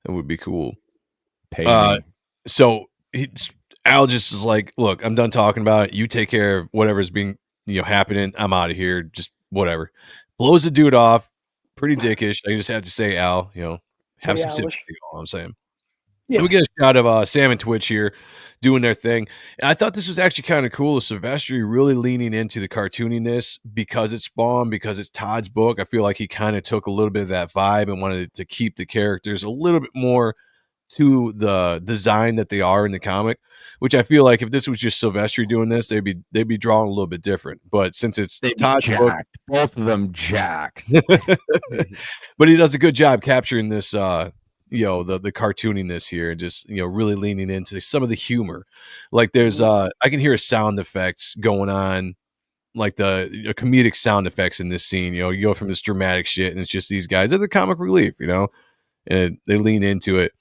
S3: That would be cool. So Al just is like, look, I'm done talking about it. You take care of whatever's being happening. I'm out of here. Just whatever. Blows the dude off. Pretty dickish. I just have to say, Al, have some sympathy. All I'm saying. Yeah. And we get a shot of Sam and Twitch here doing their thing. And I thought this was actually kind of cool. Silvestri really leaning into the cartooniness because it's Spawn, because it's Todd's book. I feel like he kind of took a little bit of that vibe and wanted to keep the characters a little bit more to the design that they are in the comic, which I feel like if this was just Silvestri doing this, they'd be drawing a little bit different. But since it's Todd's book,
S4: both of them jacked.
S3: But he does a good job capturing this the cartooniness here and just really leaning into some of the humor. Like there's I can hear sound effects going on, like the comedic sound effects in this scene. You go from this dramatic shit and it's just these guys. They're the comic relief, and they lean into it.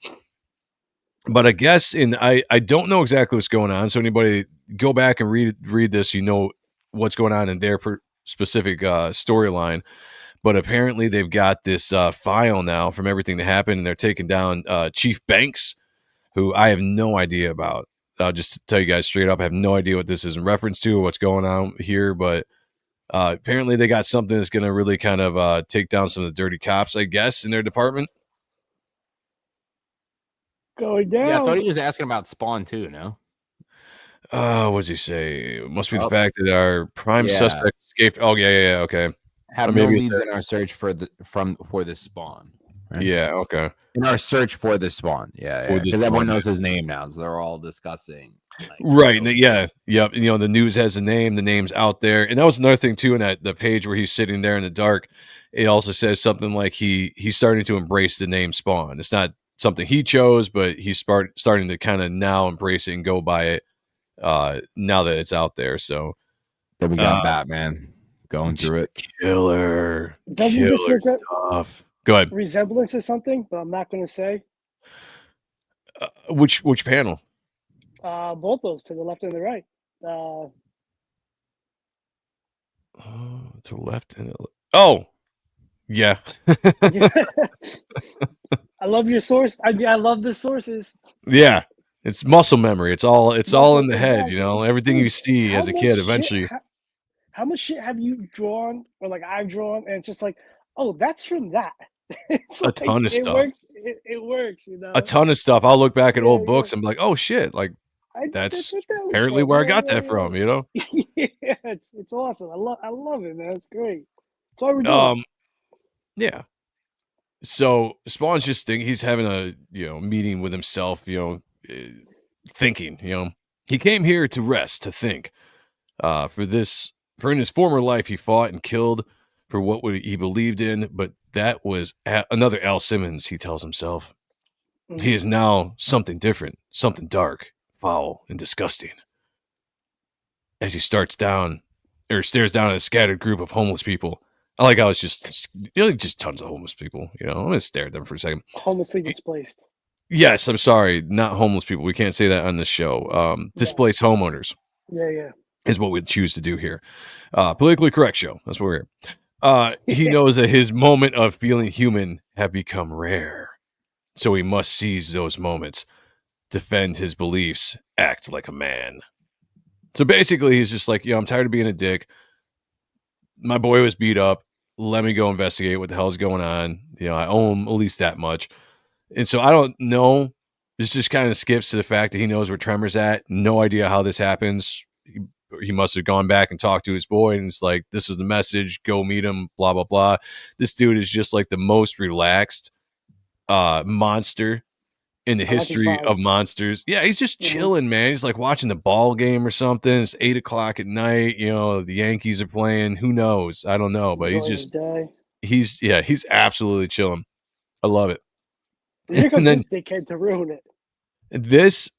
S3: But I guess I don't know exactly what's going on. So anybody go back and read this, what's going on in their specific storyline. But apparently they've got this file now from everything that happened, and they're taking down Chief Banks, who I have no idea about. Just to tell you guys straight up, I have no idea what this is in reference to or what's going on here. But apparently they got something that's going to really kind of take down some of the dirty cops, I guess, in their department.
S2: Going down.
S4: Yeah, I thought he was asking about Spawn too. No.
S3: What does he say? It must be the
S4: Oh.
S3: fact that our prime
S4: Yeah.
S3: suspect escaped. Oh, yeah, okay.
S4: Have
S3: Or
S4: no
S3: maybe it's
S4: leads
S3: a-
S4: in our search for the Spawn. Right?
S3: Yeah, okay.
S4: In our search for the Spawn. Yeah,
S3: For the
S4: because everyone
S3: Spawn,
S4: knows his name now, so they're all discussing. Like,
S3: Right. Yeah. Yep. You know, the news has the name's out there. And that was another thing too, in that the page where he's sitting there in the dark, it also says something like he's starting to embrace the name Spawn. It's not something he chose, but he's starting to kind of now embrace it and go by it now that it's out there. So
S4: Then we got Batman going through it.
S3: killer
S2: Doesn't this look at
S3: stuff. Go ahead.
S2: resemblance to something, but I'm not going to say.
S3: Which panel?
S2: Both those, to the left and the right.
S3: To the left and oh, yeah.
S2: I love your source. I love the sources.
S3: Yeah. It's muscle memory. It's all in the head,
S2: Exactly.
S3: you know. Everything you see
S2: How
S3: as a
S2: much
S3: kid
S2: shit
S3: eventually.
S2: How much shit have you drawn, or like I've drawn, and it's just like, oh, that's from that. It's
S3: A ton of
S2: it
S3: stuff.
S2: Works. It works, you know.
S3: A ton of stuff. I'll look back at
S2: Yeah,
S3: old books
S2: yeah.
S3: and be like, oh shit, like that's
S2: what that was
S3: apparently
S2: from.
S3: where I
S2: Yeah,
S3: got
S2: yeah,
S3: that
S2: yeah.
S3: from, you know?
S2: Yeah, it's awesome. I love it, man. It's great. That's why we're doing.
S3: Yeah. So Spawn's just thinking, he's having a meeting with himself, thinking, he came here to rest, to think. For in his former life, he fought and killed for what he believed in, but that was another Al Simmons, he tells himself. He is now something different, something dark, foul, and disgusting. As he stares down at a scattered group of homeless people. I like how it's just tons of homeless people. I'm going to stare at them for a second.
S2: Homelessly displaced.
S3: Yes, I'm sorry, not homeless people. We can't say that on this show. Displaced homeowners
S2: Yeah.
S3: is what we choose to do here. Politically correct show. That's what we're here. He knows that his moment of feeling human have become rare. So he must seize those moments, defend his beliefs, act like a man. So basically, he's just like, I'm tired of being a dick. My boy was beat up. Let me go investigate what the hell's going on. I owe him at least that much. And so I don't know. This just kind of skips to the fact that he knows where Tremor's at. No idea how this happens. He must have gone back and talked to his boy, and it's like, this was the message. Go meet him, blah, blah, blah. This dude is just like the most relaxed monster in the history of monsters. Yeah, he's just chilling, man. He's like watching the ball game or something. It's 8:00 at night. The Yankees are playing. Who knows? I don't know, but he's absolutely chilling. I love it.
S2: Here comes this dickhead to ruin it.
S3: This,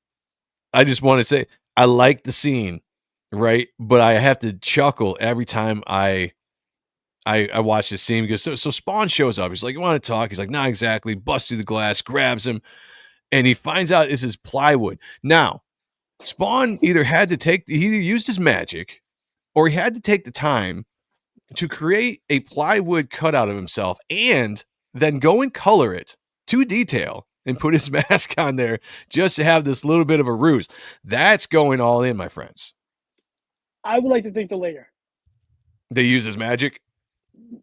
S3: I just want to say, I like the scene, right? But I have to chuckle every time I watch this scene because so Spawn shows up. He's like, "You want to talk?" He's like, "Not exactly." Busts through the glass, grabs him, and he finds out this is plywood. Now, Spawn he either used his magic, or he had to take the time to create a plywood cutout of himself, and then go and color it to detail and put his mask on there just to have this little bit of a ruse. That's going all in, my friends.
S2: I would like to think the later.
S3: They use his magic.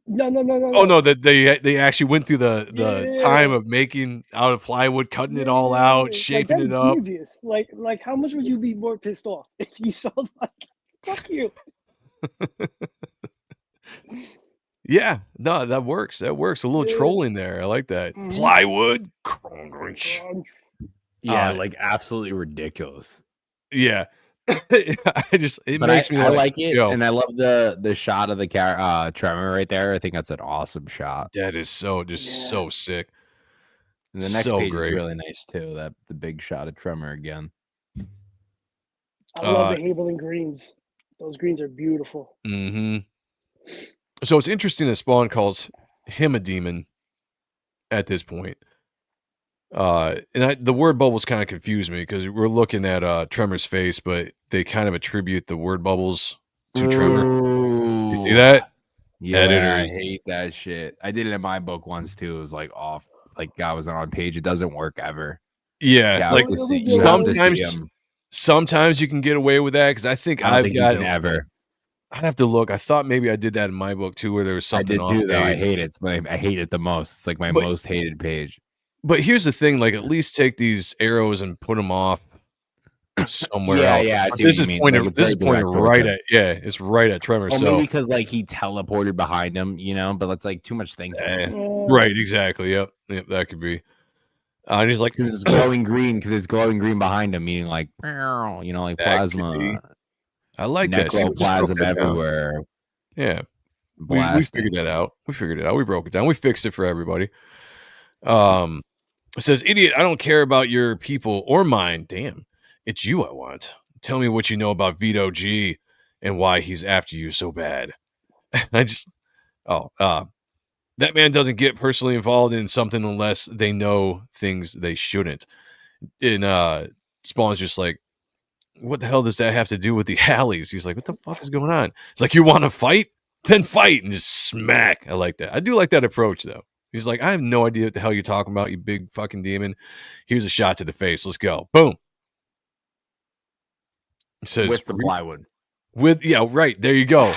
S2: No.
S3: Oh no, that they actually went through the time of making out of plywood, cutting it all out, shaping it up.
S2: Devious. Like how much would you be more pissed off if you saw like, fuck you?
S3: Yeah, no, that works. That works. A little trolling there. I like that. Plywood.
S4: Yeah, like absolutely ridiculous.
S3: Yeah. It makes me
S4: I like it,
S3: yo.
S4: and I love the shot of the Tremor right there. I think that's an awesome shot.
S3: That is so sick.
S4: And the next
S3: So
S4: page
S3: great.
S4: is really nice too. That the big shot of Tremor again.
S2: I love the Haberlin greens. Those greens are beautiful.
S3: Mm-hmm. So it's interesting that Spawn calls him a demon at this point. And the word bubbles kind of confuse me because we're looking at Tremor's face, but they kind of attribute the word bubbles to Tremor. You see that?
S4: Yeah,
S3: Editors.
S4: I hate that shit. I did it in my book once too. It was like off, like I was on page. It doesn't work ever.
S3: Yeah, like
S4: sometimes
S3: sometimes you can get away with that because I think I've got
S4: ever.
S3: I'd have to look. I thought maybe I did that in my book too, where there was something.
S4: I did too, though. I hate it. I hate it the most. It's like my most hated page.
S3: But here's the thing: like, at least take these arrows and put them off somewhere
S4: Yeah,
S3: else.
S4: yeah, I
S3: But
S4: see what you mean. Like, it's
S3: This is
S4: very
S3: pointed
S4: direct towards
S3: right
S4: him.
S3: at it's right at Tremor.
S4: Or
S3: So
S4: maybe because like he teleported behind him, you know, but it's like too much thinking.
S3: right, exactly. Yep, that could be. And he's like,
S4: Because it's glowing green. Because it's glowing green behind him, meaning like, you know, like
S3: that could be.
S4: plasma,
S3: I like that. See, we just broke
S4: necroplasm
S3: that down.
S4: everywhere.
S3: Yeah, we
S4: Blasting.
S3: figured that out. We figured it out. We broke it down. We fixed it for everybody. It says, idiot, I don't care about your people or mine. Damn, it's you I want. Tell me what you know about Vito G and why he's after you so bad. I just, that man doesn't get personally involved in something unless they know things they shouldn't. And Spawn's just like, what the hell does that have to do with the alleys? He's like, what the fuck is going on? It's like, you want to fight? Then fight, and just smack. I like that. I do like that approach, though. He's like, I have no idea what the hell you're talking about, you big fucking demon. Here's a shot to the face. Let's go. Boom. It says,
S4: With the plywood.
S3: Right. There you go.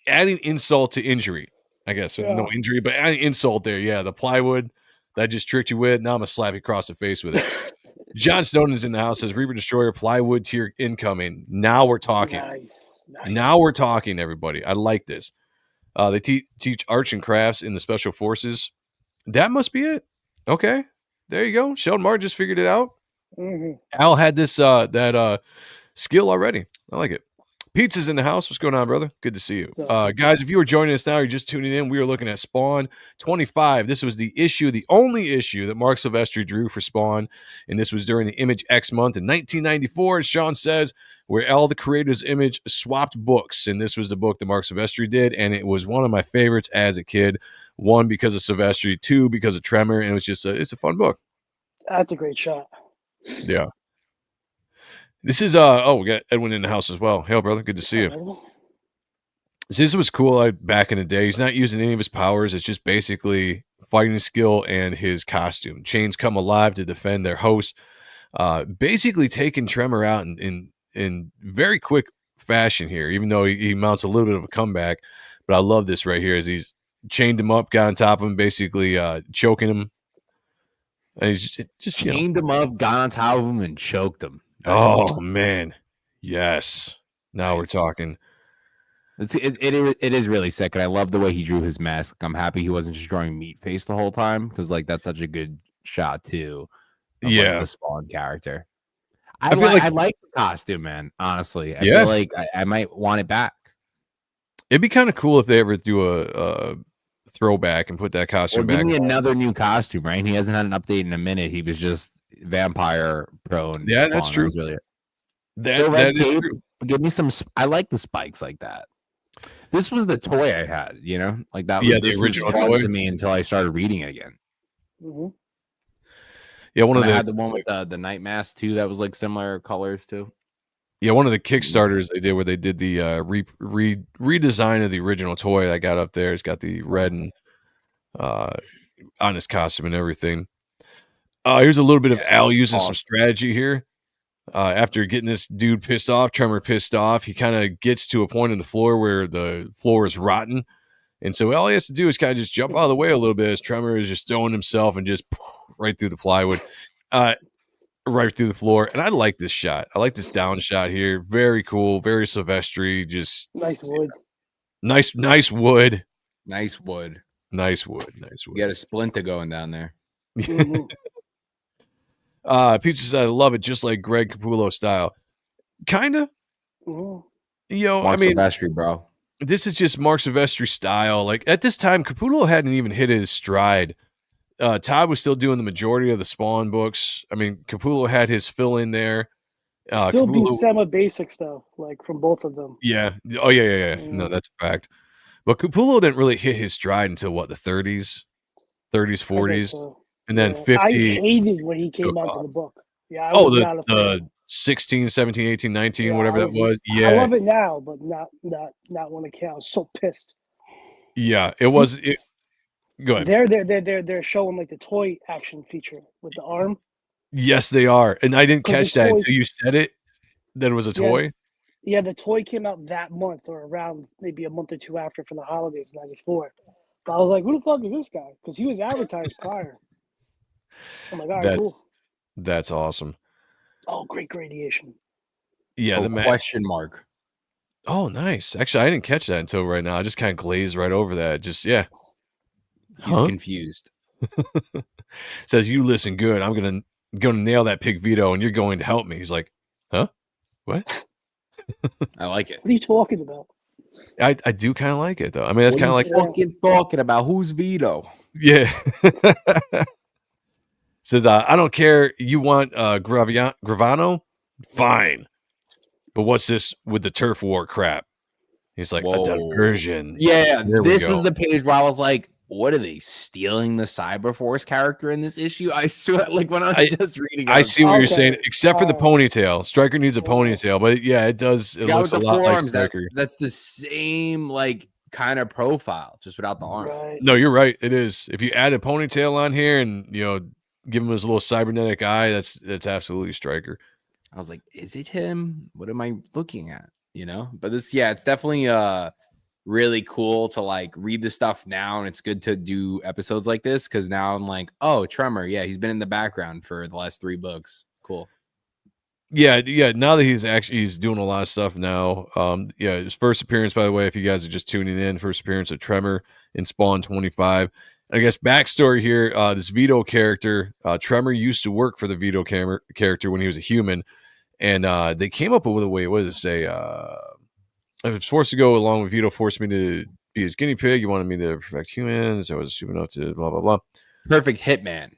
S3: Adding insult to injury, I guess.
S2: Yeah.
S3: No injury, but adding insult there. Yeah, the plywood that just tricked you with. Now I'm going to slap you across the face with it. John Stone is in the house, says Reaper Destroyer, plywood tier incoming. Now we're talking.
S2: Nice.
S3: Now we're talking, everybody. I like this. They teach arts and crafts in the special forces. That must be it. Okay. There you go. Sheldon Martin just figured it out.
S2: Mhm.
S3: Al had this that skill already. I like it. Pizza's in the house. What's going on, brother? Good to see you. Guys, if you were joining us now, you're just tuning in. We are looking at Spawn 25. This was the only issue that Mark Silvestri drew for Spawn, and this was during the Image X month in 1994, as Sean says, where all the creators' Image swapped books, and this was the book that Mark Silvestri did, and it was one of my favorites as a kid. One, because of Silvestri. Two, because of Tremor, and it was just it's a fun book.
S2: That's a great shot.
S3: Yeah. This is we got Edwin in the house as well. Hey, brother, good to see you. This was cool back in the day. He's not using any of his powers. It's just basically fighting skill and his costume. Chains come alive to defend their host. Basically taking Tremor out in very quick fashion here, even though he mounts a little bit of a comeback. But I love this right here as he's chained him up, got on top of him, basically choking him. And he's just
S4: chained him up, got on top of him, and choked him.
S3: Nice. Oh man, yes. Now we're talking.
S4: It is really sick, and I love the way he drew his mask. I'm happy he wasn't just drawing meat face the whole time, because like that's such a good shot too. Of, like, the Spawn character. I like the costume, man. Honestly, I feel like I might want it back.
S3: It'd be kind of cool if they ever do a throwback and put that costume back.
S4: Give me another new costume, right? He hasn't had an update in a minute. He was just vampire prone.
S3: Yeah, that's true.
S4: Really
S3: that is true.
S4: Give me some. I like the spikes like that. This was the toy I had, you know, like that.
S3: Yeah,
S4: the original toy to me until I started reading it again.
S2: Mm-hmm.
S3: Yeah,
S4: I had the one with the night mask too. That was like similar colors too.
S3: Yeah, one of the Kickstarters they did where they did the redesign of the original toy I got up there. It's got the red and on his costume and everything. Here's a little bit of Al using some strategy here. After getting this dude pissed off, Tremor pissed off, he kind of gets to a point in the floor where the floor is rotten. And so all he has to do is kind of just jump out of the way a little bit as Tremor is just throwing himself and just right through the plywood. Right through the floor. And I like this shot. I like this down shot here. Very cool. Very Silvestri. Just
S2: nice wood.
S3: Nice wood.
S4: Nice wood.
S3: Nice wood.
S4: You got a splinter going down there.
S2: Mm-hmm.
S3: Pizza said, I love it just like Greg Capullo style. Kinda.
S2: Mm-hmm.
S3: You know,
S4: Mark
S3: I mean,
S4: Silvestri, bro.
S3: This is just Mark Silvestri style. Like at this time, Capullo hadn't even hit his stride. Todd was still doing the majority of the Spawn books. I mean, Capullo had his fill in there.
S2: Still be semi-basic stuff, like from both of them.
S3: Yeah. Oh, yeah. No, that's a fact. But Capullo didn't really hit his stride until what, the 30s, 40s,
S2: so.
S3: And then 50.
S2: I hated when he came out to the book. Yeah. I was not a fan.
S3: The 16, 17, 18, 19, whatever that was. Yeah.
S2: I love it now, but not when it came out. I was so pissed.
S3: Yeah, it was. Go ahead.
S2: They're showing like the toy action feature with the arm.
S3: Yes, they are, and I didn't catch that until you said it. That it was a toy.
S2: Yeah, the toy came out that month or around maybe a month or two after for the holidays '94. But I was like, who the fuck is this guy? Because he was advertised prior. I'm like, all right,
S3: That's
S2: cool.
S3: that's awesome.
S2: Oh, great radiation.
S3: Yeah, the
S4: question mark.
S3: Oh, nice. Actually, I didn't catch that until right now. I just kind of glazed right over that. Just yeah.
S4: He's
S3: Huh?
S4: confused.
S3: Says you listen good. I'm gonna nail that pig veto, and you're going to help me. He's like, huh? What?
S4: I like it.
S2: What are you talking about?
S3: I do kind of like it though. I mean, that's
S4: What
S3: kind
S4: are
S3: of
S4: you
S3: like
S4: fucking talking about? Who's veto?
S3: yeah. Says I don't care. You want Gravano? Fine. But what's this with the turf war crap? He's like a diversion.
S4: Yeah,
S3: There we
S4: this
S3: go.
S4: was the page where I was like, what are they stealing the Cyberforce character in this issue? I swear, like when I was just reading,
S3: I see what you're saying,
S2: Okay.
S3: except for the ponytail. Stryker needs a ponytail, but yeah, it does. It
S4: yeah,
S3: looks
S4: with
S3: a
S4: the
S3: lot like
S4: forearms,
S3: Stryker.
S4: that's the same like kind of profile, just without the arm.
S2: Right.
S3: No, you're right. It is. If you add a ponytail on here and give him his little cybernetic eye, that's absolutely Stryker.
S4: I was like, is it him? What am I looking at? But this, yeah, it's definitely really cool to like read the stuff now, and it's good to do episodes like this because now I'm like, oh, Tremor, yeah, he's been in the background for the last 3 books. Cool.
S3: Yeah. Now that he's doing a lot of stuff now. Yeah, his first appearance, by the way, if you guys are just tuning in, first appearance of Tremor in Spawn 25. I guess backstory here, this Vito character, Tremor used to work for the Vito character when he was a human, and they came up with a way. What does it say? I was forced to go along with Vito, forced me to be his guinea pig. You wanted me to perfect humans. I was stupid enough to blah blah blah.
S4: Perfect hitman.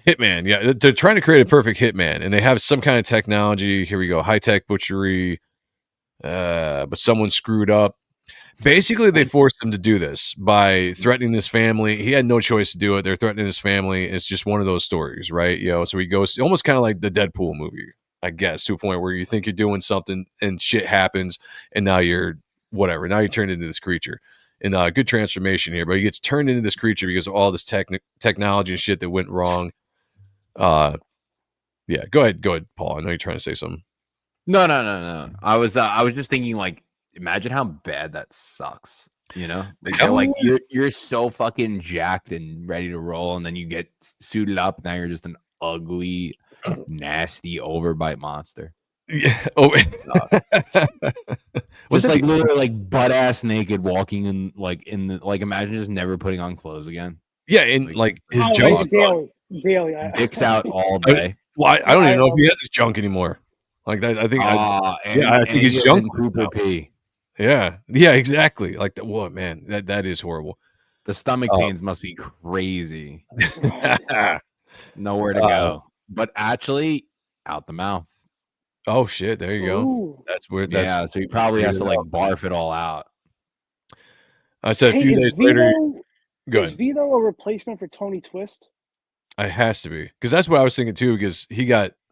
S3: Hitman, yeah, they're trying to create a perfect hitman, and they have some kind of technology. Here we go, high tech butchery, but someone screwed up. Basically, they forced him to do this by threatening this family. He had no choice to do it. They're threatening his family. It's just one of those stories, right? So he goes almost kind of like the Deadpool movie, I guess, to a point where you think you're doing something and shit happens, and now you're whatever. Now you're turned into this creature. And good transformation here, but he gets turned into this creature because of all this technology and shit that went wrong. Yeah, go ahead, Paul. I know you're trying to say something.
S4: No. I was just thinking, like, imagine how bad that sucks. Like, you're so fucking jacked and ready to roll, and then you get suited up. Now you're just an ugly, nasty overbite monster.
S3: Yeah. Oh,
S4: just like literally like butt ass naked, walking in imagine just never putting on clothes again.
S3: Yeah, and like his junk
S2: daily.
S4: Dicks out all day.
S3: Well, I don't even know if he has his junk anymore. Like that, I think. I think his junk. Yeah, exactly. Like that. What, man? That is horrible.
S4: The stomach pains must be crazy. Nowhere to go, but actually out the mouth.
S3: Oh shit! There you go.
S2: Ooh.
S3: That's weird.
S4: Yeah, so he probably has to like barf it all out.
S3: I said a few days later.
S2: Is Vito a replacement for Tony Twist?
S3: It has to be, because that's what I was thinking too. Because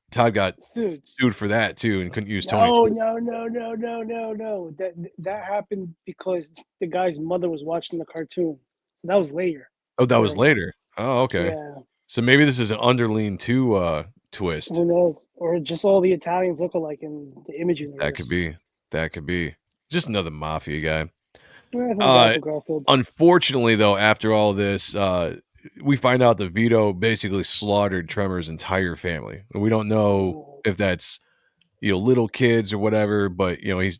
S3: Todd got sued for that too, and couldn't use Tony.
S2: No. That happened because the guy's mother was watching the cartoon. So that was later.
S3: Oh, that was later. Oh, okay.
S2: Yeah.
S3: So maybe this is an underling to twist.
S2: Who knows? Or just all the Italians look alike in the image universe.
S3: That could be. Just another mafia guy.
S2: Garfield.
S3: Unfortunately, though, after all this, we find out that Vito basically slaughtered Tremor's entire family. We don't know if that's little kids or whatever, but he's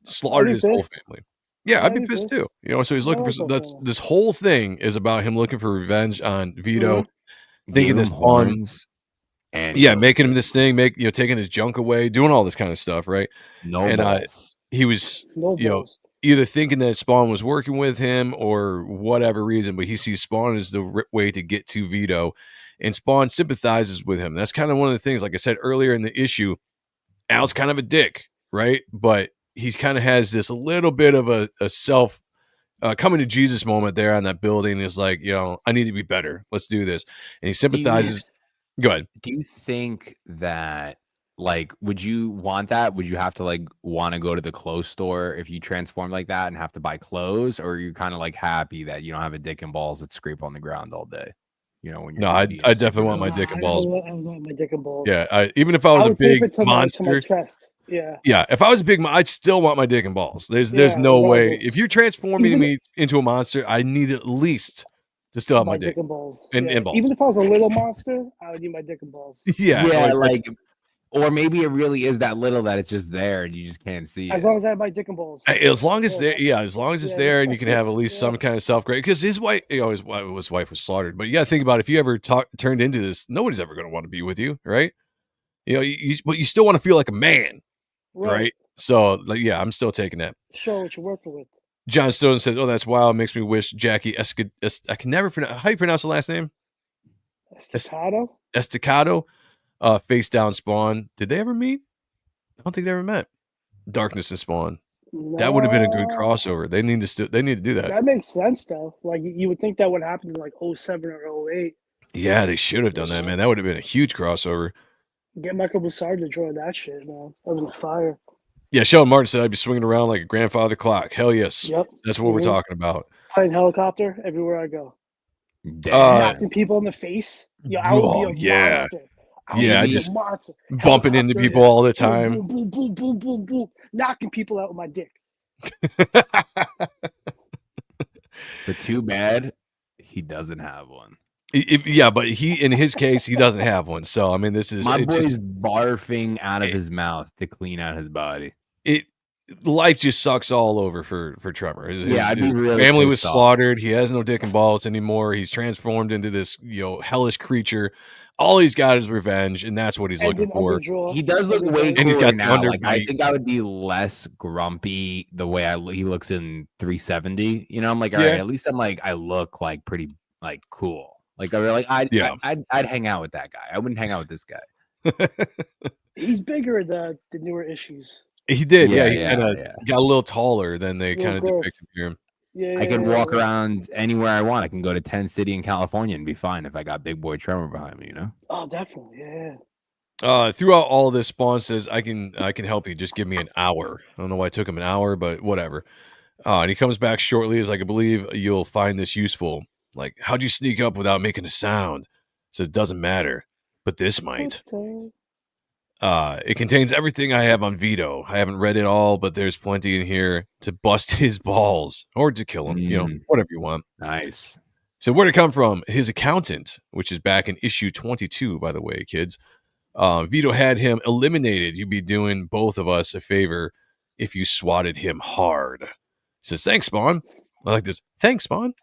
S3: slaughtered his whole family. Yeah, I'd be pissed too. So he's looking for this whole thing is about him looking for revenge on Vito, thinking this Spawn, making him this thing, taking his junk away, doing all this kind of stuff, right? He was either thinking that Spawn was working with him or whatever reason, but he sees Spawn as the way to get to Vito, and Spawn sympathizes with him. That's kind of one of the things, like I said earlier in the issue, Al's kind of a dick, right? But he's kind of has this little bit of a self coming to Jesus moment there on that building. Is like, I need to be better. Let's do this. And he sympathizes. Go ahead.
S4: Do you think that, like, would you want that? Would you have to like want to go to the clothes store if you transform like that and have to buy clothes, or are you kind of like happy that you don't have a dick and balls that scrape on the ground all day? When you're
S3: I definitely want my dick and balls.
S2: I want my dick and balls.
S3: Yeah, even if I was a big monster.
S2: To my chest. Yeah.
S3: Yeah, if I was a big, I'd still want my dick and balls. There's no way. If you're transforming me into a monster, I need at least to still have my
S2: My
S3: dick
S2: dick and balls.
S3: and
S2: Yeah.
S3: balls.
S2: Even if I was a little monster, I would need my dick and balls.
S3: Yeah,
S4: Yeah,
S3: like,
S4: or maybe it really is that little that it's just there and you just can't see
S2: As
S4: it.
S2: long as I have my dick and balls.
S3: as long as
S2: Yeah.
S3: as long as it's
S2: Yeah,
S3: there and you can have at least
S2: yeah.
S3: some kind of self-grade. Because his wife, his wife was slaughtered. But you got to think about if you ever turned into this, nobody's ever going to want to be with you, right? But you still want to feel like a man, right? So, like, yeah, I'm still taking that.
S2: Show what you're working with.
S3: John Stone says, "Oh, that's wild. Makes me wish Jackie I can never pronounce. How do you pronounce the last name?
S2: Estacado?
S3: Estacado. Face down Spawn. Did they ever meet? I don't think they ever met. Darkness and Spawn. That would have been a good crossover. They need to do that.
S2: That makes sense though. Like you would think that would happen in like 07 or 08.
S3: Yeah, they should have done that, man. That would have been a huge crossover.
S2: Get Michael Broussard to draw that shit, man. That was fire.
S3: Yeah, Sheldon Martin said I'd be swinging around like a grandfather clock. Hell yes.
S2: Yep.
S3: That's what we're talking about.
S2: Flying helicopter everywhere I go.
S4: Damn.
S2: Knocking people in the face. Yo, I would be a monster.
S3: Yeah,
S2: I
S3: just
S2: a monster.
S3: bumping into people all the time.
S2: Boom, boom, boom, boom, boom, boom. Knocking people out with my dick.
S4: But too bad he doesn't have one.
S3: Yeah, but in his case, he doesn't have one. So I mean, this is
S4: my boy's barfing out of his mouth to clean out his body.
S3: Life just sucks all over for Trevor. His
S4: really
S3: family was slaughtered. He has no dick and balls anymore. He's transformed into this hellish creature. All he's got is revenge, and that's what he's looking for.
S4: He does look way cooler
S3: and he's got
S4: now. Like, I think I would be less grumpy the way he looks in 370. I'm like, all right, at least I look like pretty cool. Like I'd hang out with that guy. I wouldn't hang out with this guy.
S2: He's bigger in the newer issues.
S3: He did, yeah. He kind of got a little taller than they kind of depicted him.
S2: Yeah,
S4: I could walk around anywhere I want. I can go to 10 City in California and be fine if I got Big Boy Trevor behind me,
S2: Oh, definitely, yeah.
S3: Throughout all this, Spawn says, I can help you. Just give me an hour. I don't know why it took him an hour, but whatever. And he comes back shortly. He's like, I believe you'll find this useful. Like, how'd you sneak up without making a sound? So it doesn't matter, but this might. It contains everything I have on Vito. I haven't read it all, but there's plenty in here to bust his balls or to kill him. Whatever you want.
S4: Nice.
S3: So where'd it come from? His accountant, which is back in issue 22, by the way, kids. Vito had him eliminated. You'd be doing both of us a favor if you swatted him hard. He says, thanks, Spawn. I like this. Thanks, Spawn.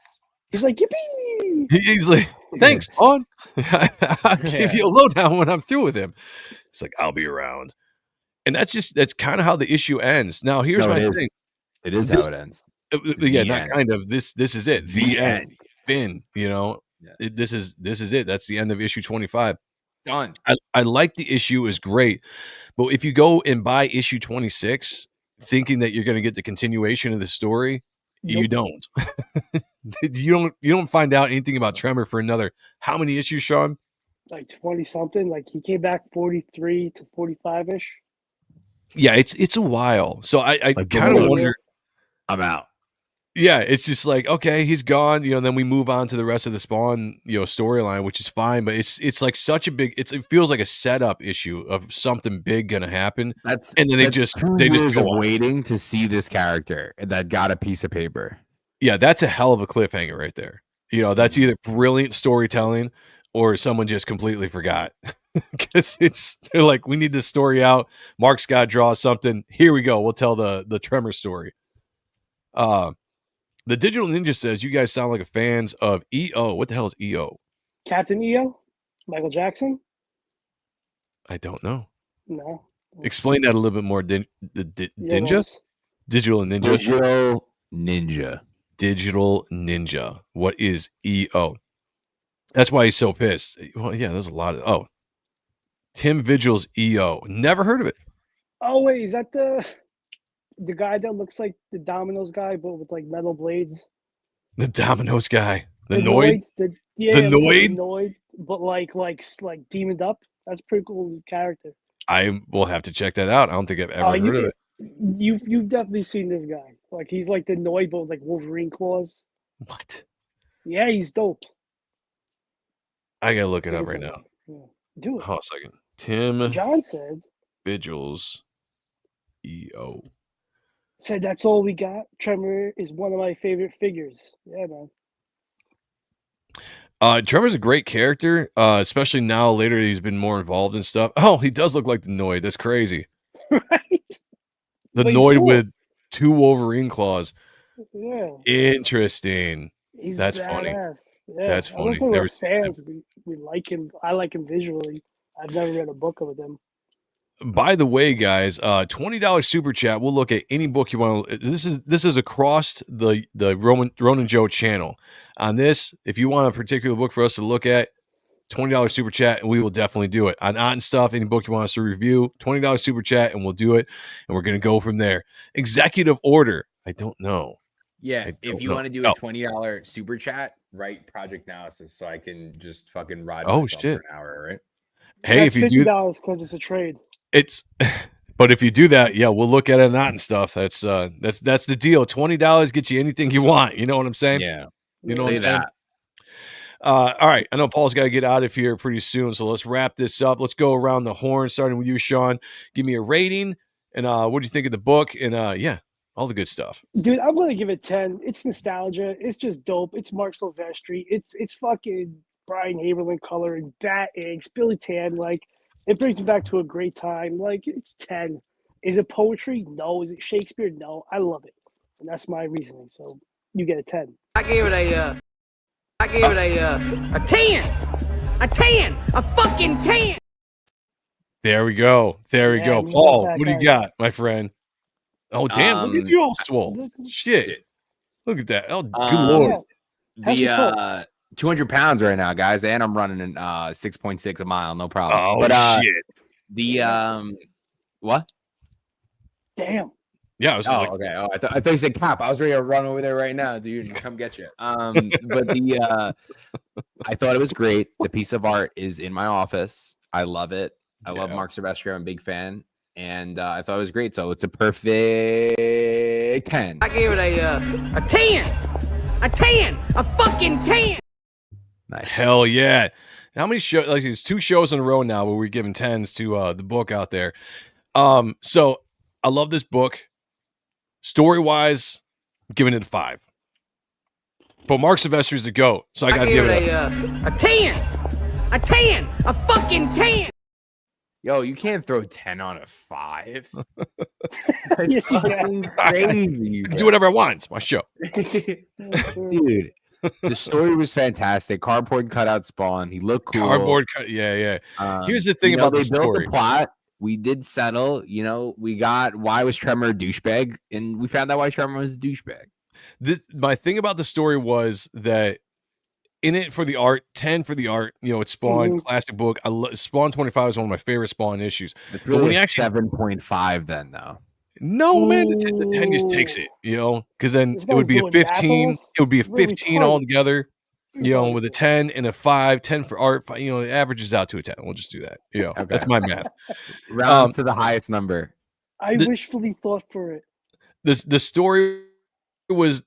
S2: He's like, yippee!
S3: He's like, thanks, Spawn. I'll give you a lowdown when I'm through with him. It's like, I'll be around. And that's kind of how the issue ends. Now, here's my thing.
S4: It is how it ends.
S3: Yeah, not kind of. This is it. The end. Finn, this is it. That's the end of issue 25.
S4: Done.
S3: I like the issue is great. But if you go and buy issue 26 thinking that you're going to get the continuation of the story, you don't. you don't find out anything about Tremor for another how many issues, Sean?
S2: Like 20 something. Like he came back 43 to 45-ish.
S3: Yeah, it's a while. So I kind of wonder.
S4: I'm out.
S3: Yeah, it's just like, okay, he's gone, and then we move on to the rest of the Spawn, storyline, which is fine, but it's like such a big, it feels like a setup issue of something big gonna happen.
S4: And then they just
S3: go
S4: waiting to see this character that got a piece of paper.
S3: Yeah, that's a hell of a cliffhanger right there. That's either brilliant storytelling or someone just completely forgot. Because they're like, we need this story out. Mark's got to draw something. Here we go. We'll tell the Tremor story. The Digital Ninja says, you guys sound like fans of EO. What the hell is EO?
S2: Captain EO? Michael Jackson?
S3: I don't know.
S2: No.
S3: Explain that a little bit more. Ninja? Digital Ninja?
S4: Digital Ninja.
S3: Digital Ninja. What is EO? That's why he's so pissed. Well, yeah, there's a lot of... Oh. Tim Vigil's EO. Never heard of it.
S2: Oh, wait. Is that the guy that looks like the Domino's guy, but with like metal blades?
S3: The Domino's guy. The Noid?
S2: The
S3: Noid?
S2: Noid, but like demoned up. That's a pretty cool character.
S3: I will have to check that out. I don't think I've ever heard of it.
S2: You've definitely seen this guy. Like he's like the Noid, but with like Wolverine claws.
S3: What?
S2: Yeah, he's dope.
S3: I gotta look it up right now.
S2: Yeah. Do it.
S3: Hold on a second. Tim
S2: John said
S3: Vigil's EO.
S2: Said that's all we got. Tremor is one of my favorite figures. Yeah, man.
S3: Trevor's a great character, especially now later he's been more involved in stuff. Oh, he does look like the Noid. That's crazy.
S2: Right?
S3: The
S2: But he's
S3: Noid
S2: cool.
S3: with 2 Wolverine claws.
S2: Yeah.
S3: Interesting.
S2: He's
S3: That's funny.
S2: badass. Yeah.
S3: That's funny.
S2: Unless we're
S3: Never seen him.
S2: fans, we like him. I like him visually. I've never read a book of him.
S3: By the way, guys, $20 super chat. We'll look at any book you want. This is across the Ronan Joe channel. On this, if you want a particular book for us to look at, $20 super chat, and we will definitely do it. On Art and Stuff, any book you want us to review, $20 super chat, and we'll do it. And we're gonna go from there. Executive Order. I don't know.
S4: Yeah,
S3: I
S4: if
S3: don't
S4: you
S3: know.
S4: want to do a $20 super chat, write Project Analysis so I can just fucking ride
S3: Oh,
S4: myself
S3: shit.
S4: for an hour, right?
S3: Hey,
S2: That's
S3: if you do,
S2: $50 because it's a trade.
S3: it's. But if you do that, yeah, we'll look at it on Art and Stuff. That's the deal. $20 gets you anything you want. You know what I'm saying?
S4: Yeah,
S3: You know
S4: say
S3: what I'm saying?
S4: that.
S3: All right. I know Paul's got to get out of here pretty soon, so let's wrap this up. Let's go around the horn, starting with you, Sean. Give me a rating, and what do you think of the book? And yeah, all the good stuff.
S2: Dude, I'm gonna give it 10. It's nostalgia. It's just dope. It's Mark Silvestri. It's fucking Brian Haberlin color and Bat Inks, Billy Tan. Like, it brings me back to a great time. Like, it's 10. Is it poetry? No. Is it Shakespeare? No. I love it, and that's my reasoning. So you get a 10.
S5: I gave it a 10. A 10. A fucking 10.
S3: There we go. There we
S2: Yeah,
S3: go.
S2: love
S3: Paul,
S2: that
S3: what do you
S2: guy.
S3: got, my friend? Oh, damn. Look at you all swole. Shit.
S4: Shit.
S3: Look at that. Oh, good
S4: Um,
S3: Lord.
S2: Have some salt.
S4: The 200 pounds right now, guys, and I'm running in 6.6 a mile, no problem.
S3: Oh,
S4: but
S3: shit.
S4: the what?
S2: Damn.
S3: Yeah, I was
S4: Oh,
S3: like,
S4: okay. Oh, I thought you said Cap. I was ready to run over there right now, dude, and come get you. But I thought it was great. The piece of art is in my office. I love it. I love
S3: Yeah.
S4: Mark Silvestri. I'm a big fan, and I thought it was great. So it's a perfect 10.
S5: I gave it a 10. A 10. A fucking 10.
S4: Nice.
S3: hell yeah. How many shows? Like, there's 2 shows in a row now where we're giving 10s to the book out there. So I love this book. Story wise, I'm giving it a 5. But Mark Silvestri's the GOAT, so I
S5: I
S3: gotta
S5: gave
S3: give
S5: it
S3: it a
S5: a 10. A 10. A fucking 10.
S4: Yo, you can't throw 10 on a 5.
S2: Yes, you can.
S4: Crazy.
S3: do whatever I want. It's my show.
S4: Dude, the story was fantastic. Cardboard cutout Spawn. He looked cool.
S3: Cardboard cut. Yeah. Here's the thing
S4: you know,
S3: about the
S4: they built
S3: story.
S4: the plot. We did settle. You know, we got why was Tremor a douchebag, and we found out why Tremor was a douchebag.
S3: My thing about the story was that in it for the art, 10 for the art. You know, it's Spawn, classic book. Spawn 25 is one of my favorite Spawn issues.
S4: It's
S3: But
S4: really
S3: when you
S4: like
S3: actually
S4: 7.5 then, though.
S3: no man, the 10 just takes it, you know, because then
S2: This
S3: it would
S2: guy's
S3: be a
S2: doing math
S3: 15.
S2: on
S3: It
S2: us?
S3: would be a
S2: Really
S3: 15
S2: retarded.
S3: altogether. You know, with a 10 and a 5, 10 for art. You know, it averages out to a 10. We'll just do that. You know,
S4: Okay.
S3: that's my math.
S4: Rounds to the highest number.
S2: I
S3: The-
S2: wishfully thought for it.
S3: The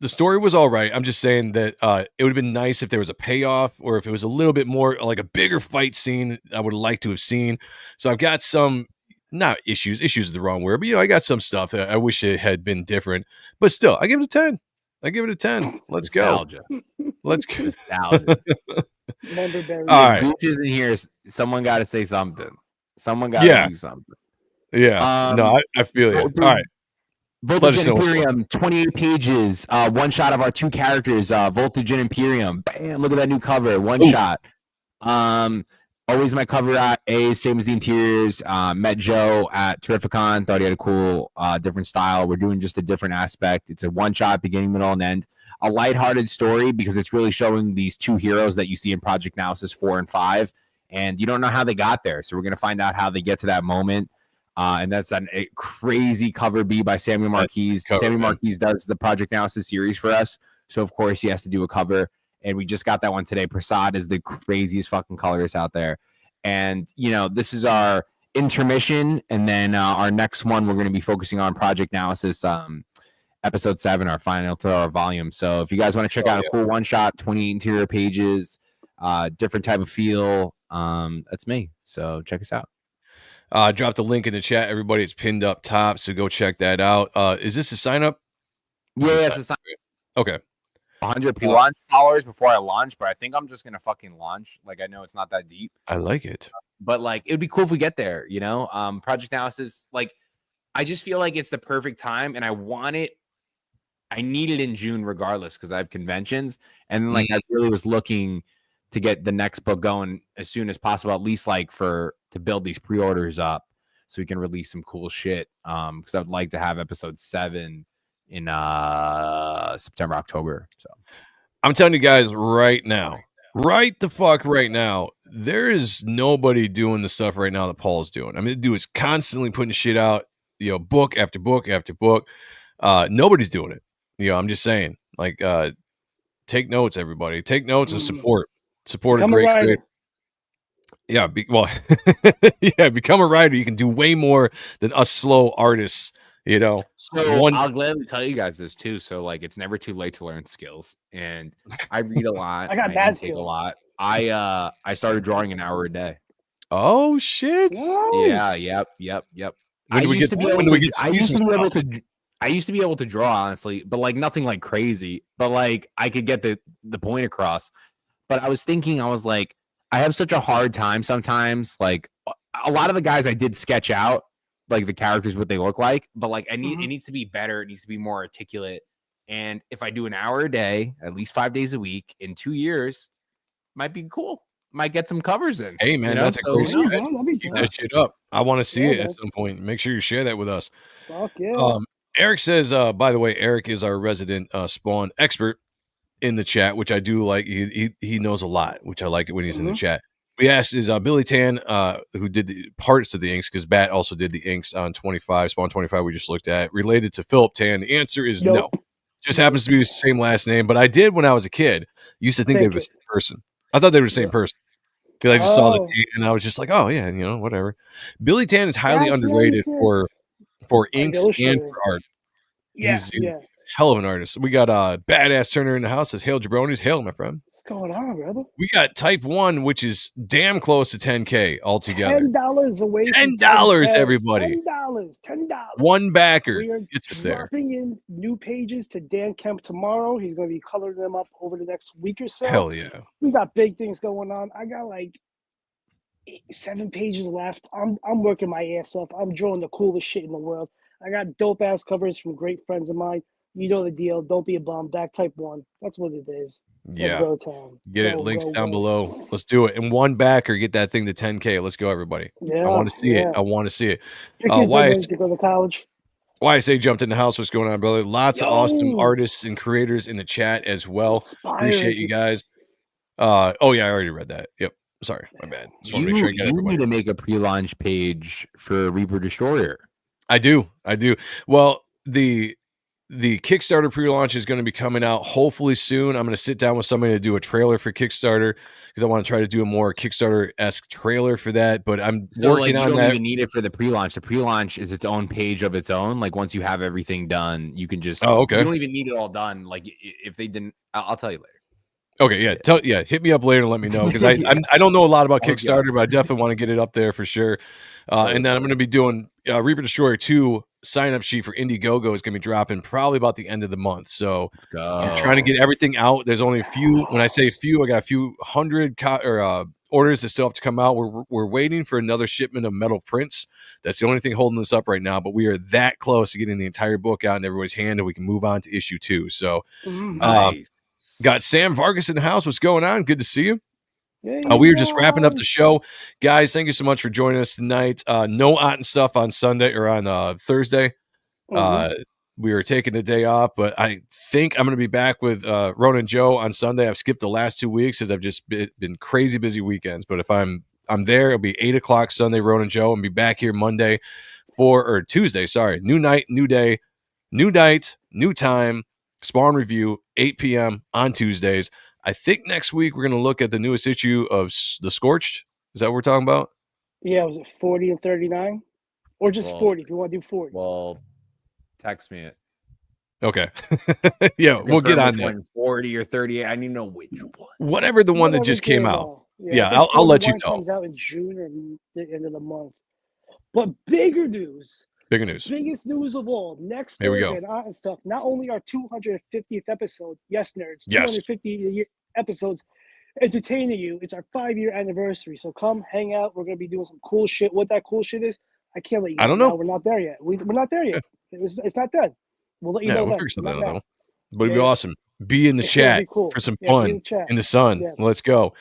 S3: story was all right. I'm just saying that it would have been nice if there was a payoff or if it was a little bit more like a bigger fight scene. I would have liked to have seen. So I've got some not issues. Issues is the wrong word, but you know, I got some stuff that I wish it had been different. But still, I give it a 10. I give it a 10. Let's go.
S4: Nostalgia.
S3: Let's go.
S4: Nostalgia.
S2: Member berry.
S3: All right.
S4: Gooch isn't here. Someone got to say something. Someone got to do something.
S3: Yeah. No, I feel it. All right. Let
S4: Voltage
S3: us
S4: and
S3: know what's
S4: Imperium, 28 pages, one shot of our 2 characters, Voltage and Imperium. Bam, look at that new cover, one shot. Always my cover at A, same as the interiors. Met Joe at Terrificon, thought he had a cool, different style. We're doing just a different aspect. It's a one shot, beginning, middle, and end. A lighthearted story because it's really showing these 2 heroes that you see in Project Naosis 4 and 5, and you don't know how they got there. So we're going to find out how they get to that moment. And that's a crazy cover B by Samuel Marquise. Samuel Marquise does the Project Analysis series for us. So, of course, he has to do a cover. And we just got that one today. Prasad is the craziest fucking colorist out there. And, you know, this is our intermission. And then our next one, we're going to be focusing on Project Analysis episode 7, our final to our volume. So if you guys want to check out a cool one-shot, 20 interior pages, different type of feel, that's me. So check us out.
S3: Drop the link in the chat, everybody. It's pinned up top, so go check that out. Is this a sign up?
S4: Yeah, it's a sign.
S3: Okay.
S4: 100 pre-launch followers before I launch, but I think I'm just gonna fucking launch. Like I know it's not that deep,
S3: I like it.
S4: but like it'd be cool if we get there. You know, Project Naosis. Like I just feel like it's the perfect time, and I want it. I need it in June regardless because I have conventions, and like I really was looking to get the next book going as soon as possible, at least like to build these pre-orders up so we can release some cool shit. Because I would like to have episode 7 in September, October. So
S3: I'm telling you guys right now, right the fuck right now, there is nobody doing the stuff right now that Paul's doing. I mean, the dude is constantly putting shit out, you know, book after book after book. Nobody's doing it. You know, I'm just saying, like, take notes, everybody. Take notes and support a
S2: Become
S3: great
S2: a writer.
S3: creator. Yeah, yeah, become a writer. You can do way more than us slow artists. You know,
S4: So I'll gladly tell you guys this too. So like, it's never too late to learn skills, and I read a lot.
S2: I got
S4: and
S2: bad
S4: intake
S2: skills.
S4: a lot. I started drawing an hour a day.
S3: Oh shit!
S2: Nice.
S4: Yeah, yep.
S3: When do we get to
S4: I
S3: see
S4: used
S3: some
S4: to be able
S3: stuff?
S4: to. I used to be able to draw honestly, but like nothing like crazy. But like I could get the point across. But I was thinking, I was like, I have such a hard time sometimes. Like a lot of the guys I did sketch out, like the characters, what they look like. But like it needs to be better. It needs to be more articulate. And if I do an hour a day, at least 5 days a week, in 2 years, might be cool. Might get some covers in.
S3: Hey man,
S4: you know?
S3: that's a great
S2: Yeah,
S3: stretch.
S2: that'd be
S3: Keep
S2: dope.
S3: that shit up. I want to see
S2: Yeah,
S3: it
S2: man.
S3: at some point. Make sure you share that with us.
S2: Fuck yeah.
S3: Eric says, by the way, Eric is our resident Spawn expert in the chat, which I do like. He knows a lot, which I like it when he's in the chat. We asked, is Billy Tan, who did the parts of the inks, because Bat also did the inks on 25, Spawn 25 we just looked at, related to Philip Tan? The answer is no. Just happens to be the same last name, but I did when I was a kid. Used to think they were the same person. I thought they were the same person. Because I just saw the tape and I was just like, oh yeah, you know, whatever. Billy Tan is highly underrated for inks and for art. He's a hell of an artist. We got a badass Turner in the house. Says, hail jabronis. Hail, my friend.
S2: What's going on, brother?
S3: We got Type 1, which is damn close to 10K altogether.
S2: $10 away.
S3: $10, everybody.
S2: $10.
S3: One backer
S2: We are
S3: gets us there.
S2: dropping in new pages to Dan Kemp tomorrow. He's going to be coloring them up over the next week or so.
S3: Hell yeah.
S2: We got big things going on. I got like 7 pages left. I'm working my ass off. I'm drawing the coolest shit in the world. I got dope ass covers from great friends of mine. You know the deal. Don't be a bum. Back Type 1. That's what it is. Let's
S3: Yeah.
S2: go, town.
S3: Get it. Links down below. Let's do it. And one backer, get that thing to 10K. Let's go, everybody.
S2: Yeah,
S3: I want to see it. I want to see it.
S2: Your kids
S3: Why
S2: are ready to go to college.
S3: Why I say jumped in the house. What's going on, brother? Lots of awesome artists and creators in the chat as well. Appreciate you guys. Oh yeah, I already read that. Yep. Sorry, my bad. Just want to make sure I get
S4: You need to make a pre-launch page for Reaper Destroyer.
S3: I do. Well, the Kickstarter pre-launch is going to be coming out hopefully soon. I'm going to sit down with somebody to do a trailer for Kickstarter because I want to try to do a more Kickstarter-esque trailer for that. But I'm working on that.
S4: You don't even need it for the pre-launch. The pre-launch is its own page of its own. Like once you have everything done, you can just.
S3: Oh, okay.
S4: You don't even need it all done. Like if they didn't, I'll tell you later.
S3: Okay, yeah. Hit me up later and let me know because I don't know a lot about Kickstarter, but I definitely want to get it up there for sure. And then I'm going to be doing Reaper Destroyer 2 sign-up sheet for Indiegogo is going to be dropping probably about the end of the month. So I'm trying to get everything out. There's only a few. When I say a few, I got a few hundred orders that still have to come out. We're waiting for another shipment of metal prints. That's the only thing holding this up right now. But we are that close to getting the entire book out in everybody's hand, and we can move on to issue 2. So
S4: nice.
S3: Got Sam Vargas in the house. What's going on? Good to see you. We are just wrapping up the show. Guys, thank you so much for joining us tonight. No Otten stuff on Sunday or on Thursday. We are taking the day off, but I think I'm going to be back with Ron and Joe on Sunday. I've skipped the last 2 weeks because I've just been crazy busy weekends. But if I'm there, it'll be 8 o'clock Sunday, Ron and Joe, and be back here Monday Tuesday. Sorry, new night, new day, new night, new time. Spawn review 8 p.m. on Tuesdays. I think next week we're going to look at the newest issue of The Scorched. Is that what we're talking about?
S2: Yeah, was it 40 and 39? Or just 40 if you want to do 40?
S4: Well, text me it.
S3: Okay. Yeah, we'll get on that.
S4: 40 or 38. I need to know which one.
S3: Whatever the one that just came out.
S2: Yeah,
S3: I'll let you know.
S2: Comes out in June or the end of the month. But bigger news.
S3: Bigger news.
S2: Biggest news of all. Next
S3: Here we
S2: Thursday
S3: go.
S2: and stuff. Not only our 250th episode, yes, nerds,
S3: Yes.
S2: 250 episodes entertaining you. It's our 5-year anniversary. So come hang out. We're gonna be doing some cool shit. What that cool shit is, I can't let you
S3: I don't
S2: now.
S3: know.
S2: We're not there yet. We're not there yet. It's not done. We'll let you
S3: Yeah,
S2: know
S3: we'll
S2: then.
S3: figure something
S2: Not
S3: out
S2: now.
S3: though. But it'd be
S2: Yeah.
S3: awesome. Be in the
S2: It's gonna
S3: chat
S2: be cool.
S3: for some
S2: Yeah, be in
S3: fun
S2: the chat.
S3: in the sun.
S2: Yeah.
S3: Let's go.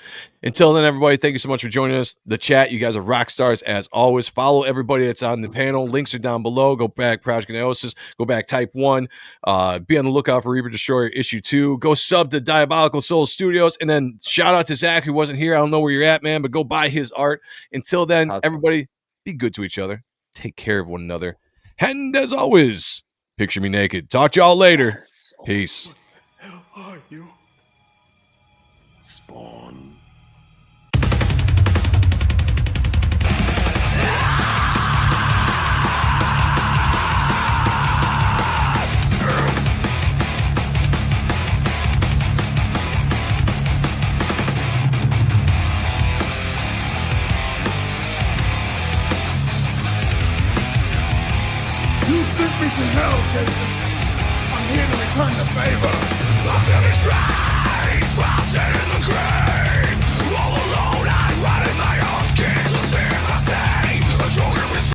S3: Until then, everybody, thank you so much for joining us. The chat, you guys are rock stars as always. Follow everybody that's on the panel. Links are down below. Go back, Project Naosis. Go back, Type 1. Be on the lookout for Reaper Destroyer issue 2. Go sub to Diabolical Soul Studios. And then shout out to Zach, who wasn't here. I don't know where you're at, man, but go buy his art. Until then, everybody, be good to each other. Take care of one another. And as always, picture me naked. Talk to y'all later. Peace.
S1: Are you? Spawn. You sent me to hell, Jason. I'm here to return the favor. I'm feeling strange, trapped in the grave.